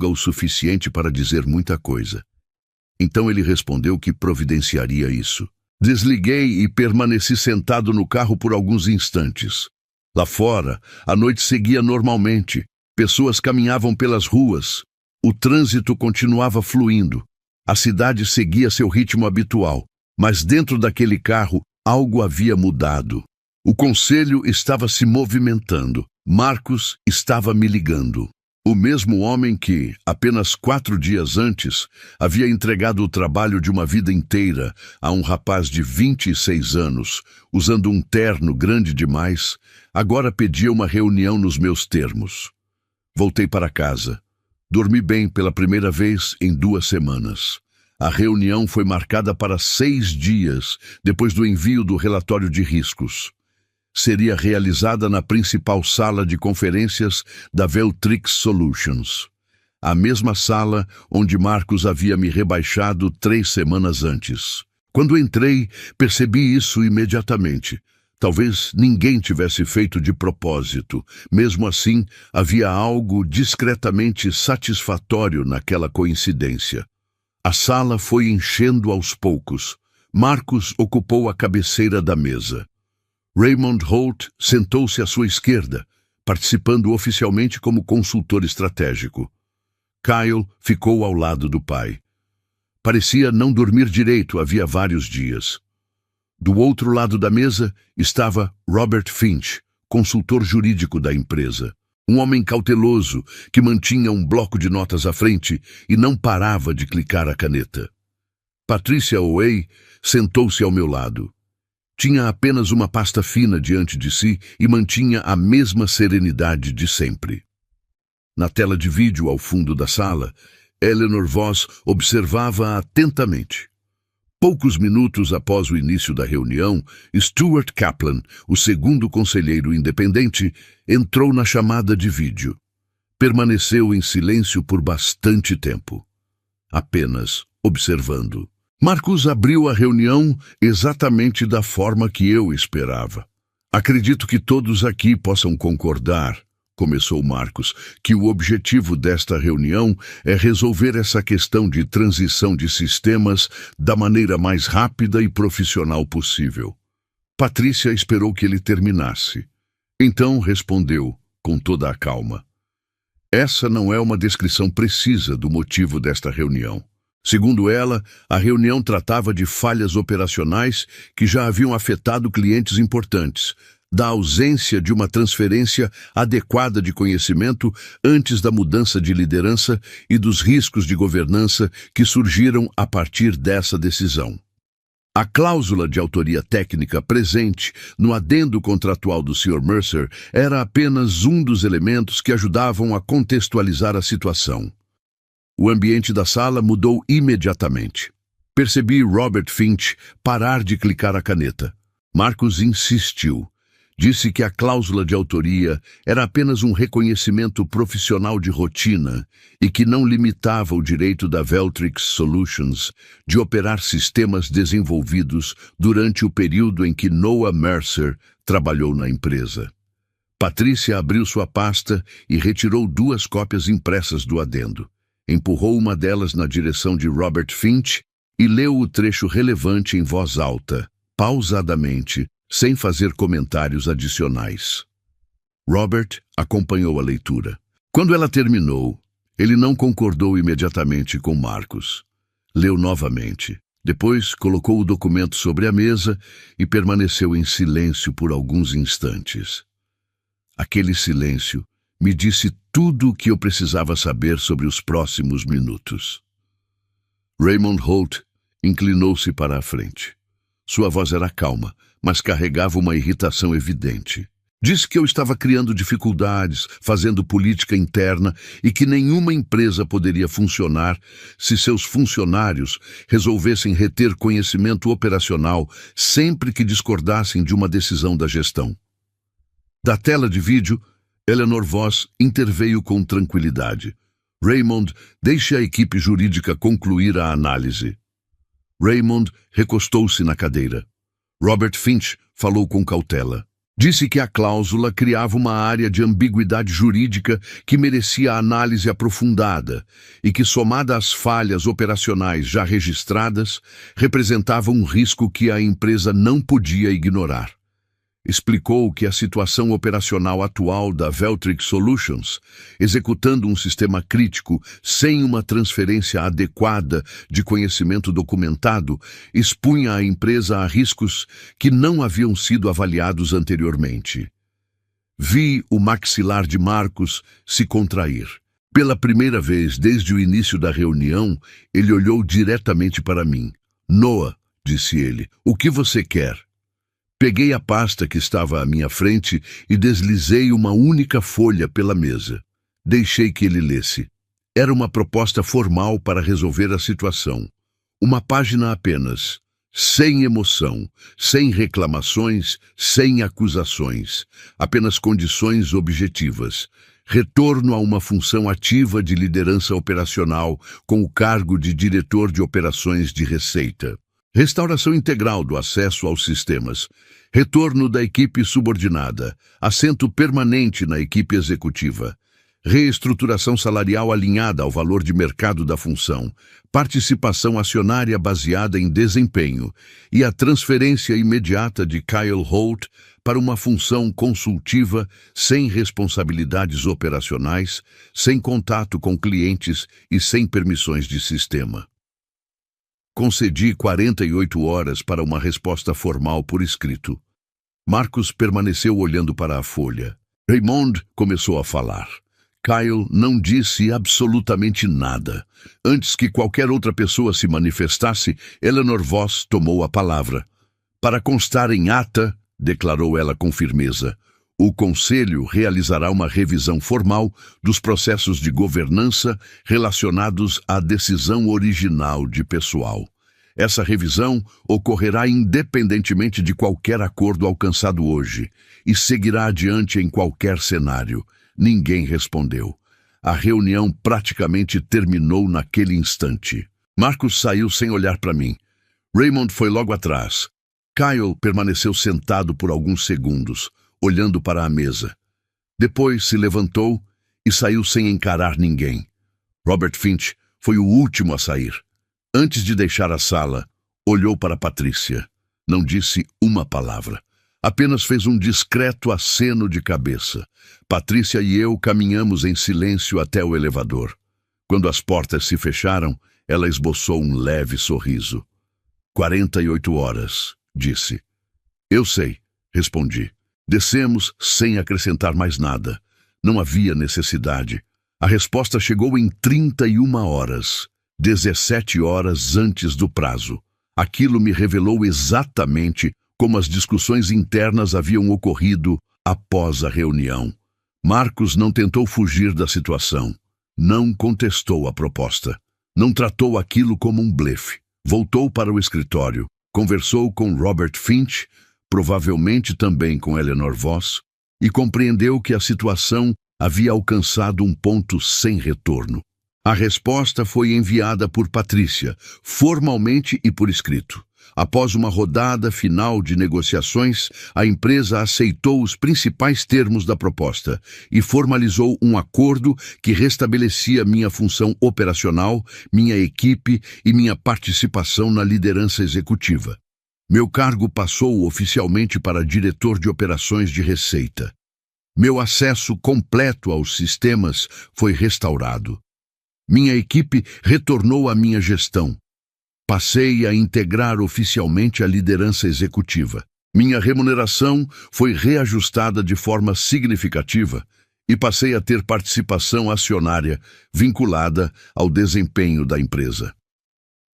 o suficiente para dizer muita coisa. Então ele respondeu que providenciaria isso. Desliguei e permaneci sentado no carro por alguns instantes. Lá fora, a noite seguia normalmente. Pessoas caminhavam pelas ruas. O trânsito continuava fluindo. A cidade seguia seu ritmo habitual, mas dentro daquele carro algo havia mudado. O conselho estava se movimentando. Marcus estava me ligando. O mesmo homem que, apenas 4 dias antes, havia entregado o trabalho de uma vida inteira a um rapaz de 26 anos, usando um terno grande demais, agora pedia uma reunião nos meus termos. Voltei para casa. Dormi bem pela primeira vez em 2 semanas. A reunião foi marcada para 6 dias depois do envio do relatório de riscos. Seria realizada na principal sala de conferências da Veltrix Solutions, a mesma sala onde Marcus havia me rebaixado 3 semanas antes. Quando entrei, percebi isso imediatamente. Talvez ninguém tivesse feito de propósito. Mesmo assim, havia algo discretamente satisfatório naquela coincidência. A sala foi enchendo aos poucos. Marcus ocupou a cabeceira da mesa. Raymond Holt sentou-se à sua esquerda, participando oficialmente como consultor estratégico. Kyle ficou ao lado do pai. Parecia não dormir direito havia vários dias. Do outro lado da mesa estava Robert Finch, consultor jurídico da empresa. Um homem cauteloso que mantinha um bloco de notas à frente e não parava de clicar a caneta. Patricia Owey sentou-se ao meu lado. Tinha apenas uma pasta fina diante de si e mantinha a mesma serenidade de sempre. Na tela de vídeo ao fundo da sala, Eleanor Voss observava atentamente. Poucos minutos após o início da reunião, Stuart Kaplan, o segundo conselheiro independente, entrou na chamada de vídeo. Permaneceu em silêncio por bastante tempo, apenas observando. Marcus abriu a reunião exatamente da forma que eu esperava. Acredito que todos aqui possam concordar, começou Marcos, que o objetivo desta reunião é resolver essa questão de transição de sistemas da maneira mais rápida e profissional possível. Patrícia esperou que ele terminasse. Então respondeu, com toda a calma: essa não é uma descrição precisa do motivo desta reunião. Segundo ela, a reunião tratava de falhas operacionais que já haviam afetado clientes importantes, da ausência de uma transferência adequada de conhecimento antes da mudança de liderança e dos riscos de governança que surgiram a partir dessa decisão. A cláusula de autoria técnica presente no adendo contratual do Sr. Mercer era apenas um dos elementos que ajudavam a contextualizar a situação. O ambiente da sala mudou imediatamente. Percebi Robert Finch parar de clicar a caneta. Marcos insistiu. Disse que a cláusula de autoria era apenas um reconhecimento profissional de rotina e que não limitava o direito da Veltrix Solutions de operar sistemas desenvolvidos durante o período em que Noah Mercer trabalhou na empresa. Patrícia abriu sua pasta e retirou 2 cópias impressas do adendo. Empurrou uma delas na direção de Robert Finch e leu o trecho relevante em voz alta, pausadamente, sem fazer comentários adicionais. Robert acompanhou a leitura. Quando ela terminou, ele não concordou imediatamente com Marcos. Leu novamente. Depois colocou o documento sobre a mesa e permaneceu em silêncio por alguns instantes. Aquele silêncio me disse tudo o que eu precisava saber sobre os próximos minutos. Raymond Holt inclinou-se para a frente. Sua voz era calma, mas carregava uma irritação evidente. Disse que eu estava criando dificuldades, fazendo política interna e que nenhuma empresa poderia funcionar se seus funcionários resolvessem reter conhecimento operacional sempre que discordassem de uma decisão da gestão. Da tela de vídeo, Eleanor Voss interveio com tranquilidade. Raymond, deixe a equipe jurídica concluir a análise. Raymond recostou-se na cadeira. Robert Finch falou com cautela. Disse que a cláusula criava uma área de ambiguidade jurídica que merecia análise aprofundada e que, somada às falhas operacionais já registradas, representava um risco que a empresa não podia ignorar. Explicou que a situação operacional atual da Veltrix Solutions, executando um sistema crítico sem uma transferência adequada de conhecimento documentado, expunha a empresa a riscos que não haviam sido avaliados anteriormente. Vi o maxilar de Marcos se contrair. Pela primeira vez desde o início da reunião, ele olhou diretamente para mim. "Noah", disse ele, "o que você quer?" Peguei a pasta que estava à minha frente e deslizei uma única folha pela mesa. Deixei que ele lesse. Era uma proposta formal para resolver a situação. Uma página apenas. Sem emoção, sem reclamações, sem acusações. Apenas condições objetivas. Retorno a uma função ativa de liderança operacional com o cargo de diretor de operações de receita. Restauração integral do acesso aos sistemas. Retorno da equipe subordinada. Assento permanente na equipe executiva. Reestruturação salarial alinhada ao valor de mercado da função. Participação acionária baseada em desempenho. E a transferência imediata de Kyle Holt para uma função consultiva sem responsabilidades operacionais, sem contato com clientes e sem permissões de sistema. Concedi 48 horas para uma resposta formal por escrito. Marcos permaneceu olhando para a folha. Raymond começou a falar. Kyle não disse absolutamente nada. Antes que qualquer outra pessoa se manifestasse, Eleanor Voss tomou a palavra. "Para constar em ata", declarou ela com firmeza, "o Conselho realizará uma revisão formal dos processos de governança relacionados à decisão original de pessoal. Essa revisão ocorrerá independentemente de qualquer acordo alcançado hoje e seguirá adiante em qualquer cenário." Ninguém respondeu. A reunião praticamente terminou naquele instante. Marcos saiu sem olhar para mim. Raymond foi logo atrás. Kyle permaneceu sentado por alguns segundos, olhando para a mesa. Depois se levantou e saiu sem encarar ninguém. Robert Finch foi o último a sair. Antes de deixar a sala, olhou para Patrícia. Não disse uma palavra. Apenas fez um discreto aceno de cabeça. Patrícia e eu caminhamos em silêncio até o elevador. Quando as portas se fecharam, ela esboçou um leve sorriso. 48 horas, disse. Eu sei, respondi. Descemos sem acrescentar mais nada. Não havia necessidade. A resposta chegou em 31 horas, 17 horas antes do prazo. Aquilo me revelou exatamente como as discussões internas haviam ocorrido após a reunião. Marcos não tentou fugir da situação. Não contestou a proposta. Não tratou aquilo como um blefe. Voltou para o escritório. Conversou com Robert Finch, provavelmente também com Eleanor Voss, e compreendeu que a situação havia alcançado um ponto sem retorno. A resposta foi enviada por Patrícia, formalmente e por escrito. Após uma rodada final de negociações, a empresa aceitou os principais termos da proposta e formalizou um acordo que restabelecia minha função operacional, minha equipe e minha participação na liderança executiva. Meu cargo passou oficialmente para diretor de operações de receita. Meu acesso completo aos sistemas foi restaurado. Minha equipe retornou à minha gestão. Passei a integrar oficialmente a liderança executiva. Minha remuneração foi reajustada de forma significativa e passei a ter participação acionária vinculada ao desempenho da empresa.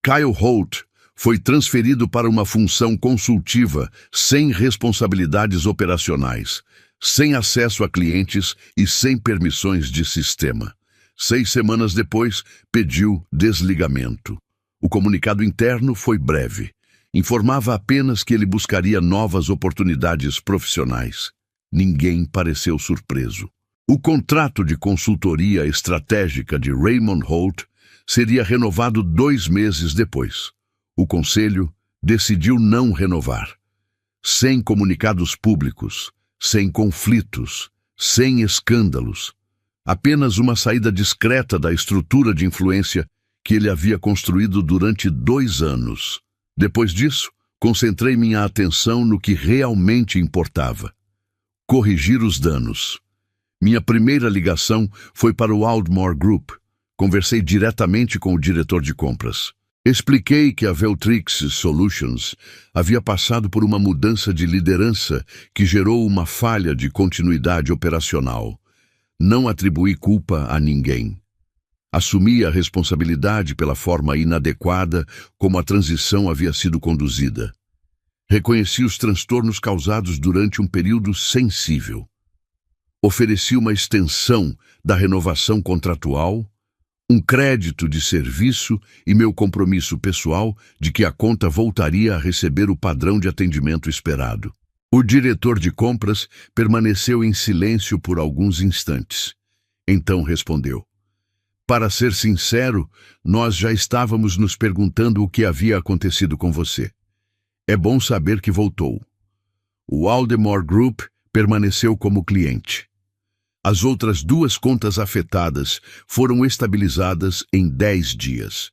Kyle Holt foi transferido para uma função consultiva sem responsabilidades operacionais, sem acesso a clientes e sem permissões de sistema. 6 semanas depois, pediu desligamento. O comunicado interno foi breve. Informava apenas que ele buscaria novas oportunidades profissionais. Ninguém pareceu surpreso. O contrato de consultoria estratégica de Raymond Holt seria renovado 2 meses depois. O conselho decidiu não renovar. Sem comunicados públicos, sem conflitos, sem escândalos. Apenas uma saída discreta da estrutura de influência que ele havia construído durante 2 anos. Depois disso, concentrei minha atenção no que realmente importava: corrigir os danos. Minha primeira ligação foi para o Aldmore Group. Conversei diretamente com o diretor de compras. Expliquei que a Veltrix Solutions havia passado por uma mudança de liderança que gerou uma falha de continuidade operacional. Não atribuí culpa a ninguém. Assumi a responsabilidade pela forma inadequada como a transição havia sido conduzida. Reconheci os transtornos causados durante um período sensível. Ofereci uma extensão da renovação contratual, um crédito de serviço e meu compromisso pessoal de que a conta voltaria a receber o padrão de atendimento esperado. O diretor de compras permaneceu em silêncio por alguns instantes. Então respondeu: "Para ser sincero, nós já estávamos nos perguntando o que havia acontecido com você. É bom saber que voltou. O Aldemore Group permaneceu como cliente. As outras 2 contas afetadas foram estabilizadas em 10 dias.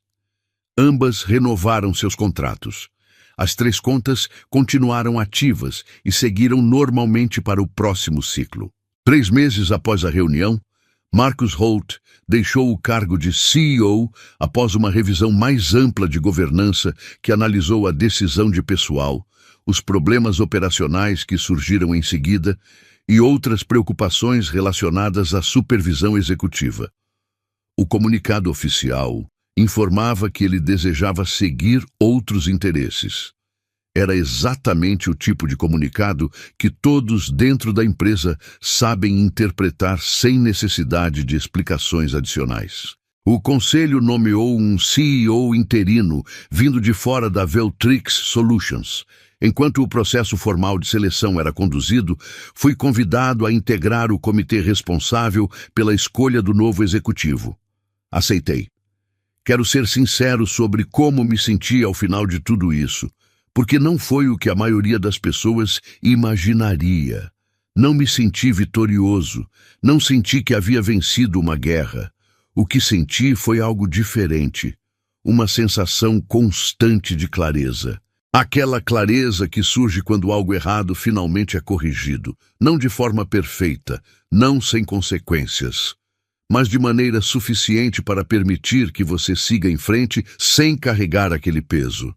Ambas renovaram seus contratos. As 3 contas continuaram ativas e seguiram normalmente para o próximo ciclo. 3 meses após a reunião, Marcus Holt deixou o cargo de CEO após uma revisão mais ampla de governança que analisou a decisão de pessoal, os problemas operacionais que surgiram em seguida e outras preocupações relacionadas à supervisão executiva. O comunicado oficial informava que ele desejava seguir outros interesses. Era exatamente o tipo de comunicado que todos dentro da empresa sabem interpretar sem necessidade de explicações adicionais. O conselho nomeou um CEO interino vindo de fora da Veltrix Solutions. Enquanto o processo formal de seleção era conduzido, fui convidado a integrar o comitê responsável pela escolha do novo executivo. Aceitei. Quero ser sincero sobre como me senti ao final de tudo isso. porque não foi o que a maioria das pessoas imaginaria. Não me senti vitorioso, não senti que havia vencido uma guerra. O que senti foi algo diferente, uma sensação constante de clareza. Aquela clareza que surge quando algo errado finalmente é corrigido, não de forma perfeita, não sem consequências, mas de maneira suficiente para permitir que você siga em frente sem carregar aquele peso.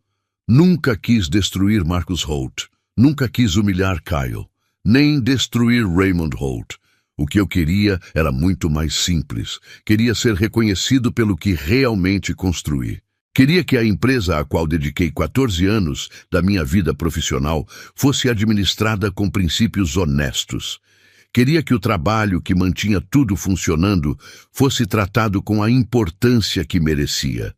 Nunca quis destruir Marcus Holt, nunca quis humilhar Kyle, nem destruir Raymond Holt. O que eu queria era muito mais simples. Queria ser reconhecido pelo que realmente construí. Queria que a empresa a qual dediquei 14 anos da minha vida profissional fosse administrada com princípios honestos. Queria que o trabalho que mantinha tudo funcionando fosse tratado com a importância que merecia.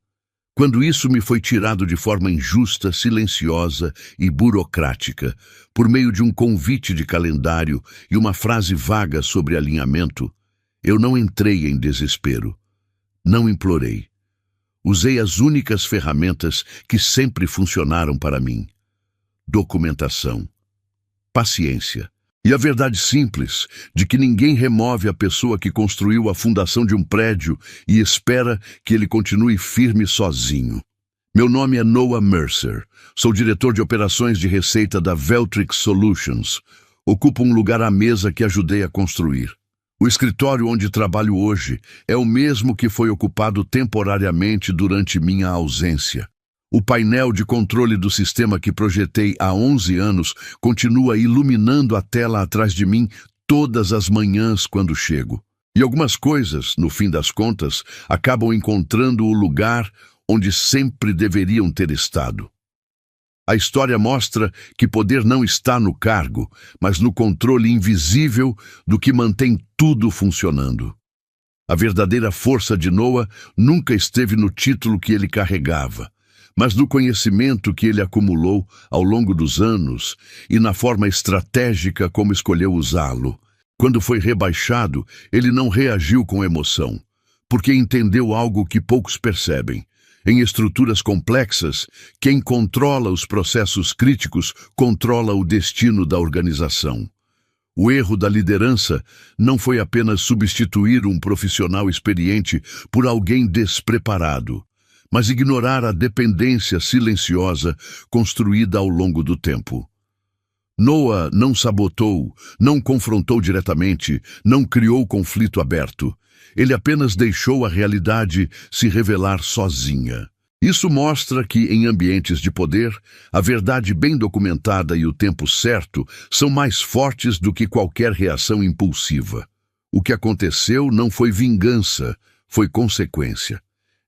Quando isso me foi tirado de forma injusta, silenciosa e burocrática, por meio de um convite de calendário e uma frase vaga sobre alinhamento, eu não entrei em desespero. Não implorei. Usei as únicas ferramentas que sempre funcionaram para mim: documentação, paciência e a verdade simples de que ninguém remove a pessoa que construiu a fundação de um prédio e espera que ele continue firme sozinho. Meu nome é Noah Mercer. Sou diretor de operações de receita da Veltrix Solutions. Ocupo um lugar à mesa que ajudei a construir. O escritório onde trabalho hoje é o mesmo que foi ocupado temporariamente durante minha ausência. O painel de controle do sistema que projetei há 11 anos continua iluminando a tela atrás de mim todas as manhãs quando chego. E algumas coisas, no fim das contas, acabam encontrando o lugar onde sempre deveriam ter estado. A história mostra que poder não está no cargo, mas no controle invisível do que mantém tudo funcionando. A verdadeira força de Noah nunca esteve no título que ele carregava, mas no conhecimento que ele acumulou ao longo dos anos e na forma estratégica como escolheu usá-lo. Quando foi rebaixado, ele não reagiu com emoção, porque entendeu algo que poucos percebem. Em estruturas complexas, quem controla os processos críticos controla o destino da organização. O erro da liderança não foi apenas substituir um profissional experiente por alguém despreparado, mas ignorar a dependência silenciosa construída ao longo do tempo. Noah não sabotou, não confrontou diretamente, não criou conflito aberto. Ele apenas deixou a realidade se revelar sozinha. Isso mostra que, em ambientes de poder, a verdade bem documentada e o tempo certo são mais fortes do que qualquer reação impulsiva. O que aconteceu não foi vingança, foi consequência.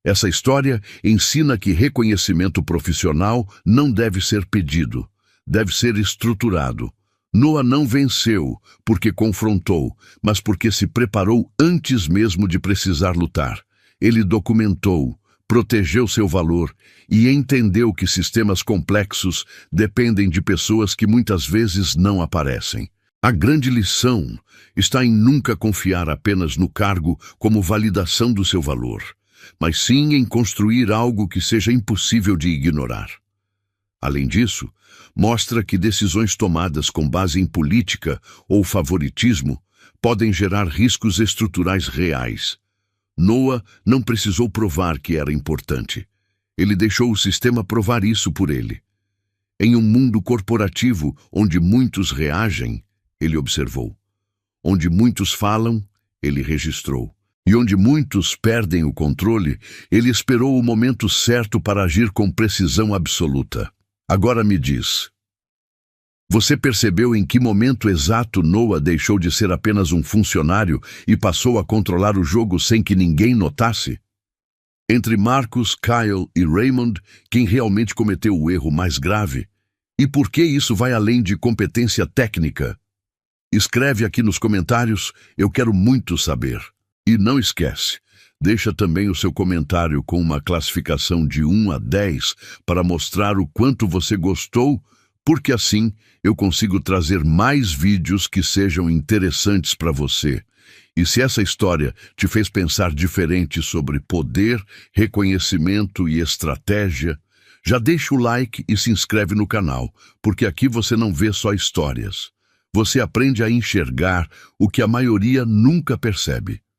Essa história ensina que reconhecimento profissional não deve ser pedido, deve ser estruturado. Noah não venceu porque confrontou, mas porque se preparou antes mesmo de precisar lutar. Ele documentou, protegeu seu valor e entendeu que sistemas complexos dependem de pessoas que muitas vezes não aparecem. A grande lição está em nunca confiar apenas no cargo como validação do seu valor, mas sim em construir algo que seja impossível de ignorar. Além disso, mostra que decisões tomadas com base em política ou favoritismo podem gerar riscos estruturais reais. Noah não precisou provar que era importante. Ele deixou o sistema provar isso por ele. Em um mundo corporativo onde muitos reagem, ele observou. Onde muitos falam, ele registrou. E onde muitos perdem o controle, ele esperou o momento certo para agir com precisão absoluta. Agora me diz, você percebeu em que momento exato Noah deixou de ser apenas um funcionário e passou a controlar o jogo sem que ninguém notasse? Entre Marcus, Kyle e Raymond, quem realmente cometeu o erro mais grave? E por que isso vai além de competência técnica? Escreve aqui nos comentários, eu quero muito saber. E não esquece, deixa também o seu comentário com uma classificação de 1 a 10 para mostrar o quanto você gostou, porque assim eu consigo trazer mais vídeos que sejam interessantes para você. E se essa história te fez pensar diferente sobre poder, reconhecimento e estratégia, Já deixa o like e se inscreve no canal, porque aqui você não vê só histórias. Você aprende a enxergar o que a maioria nunca percebe.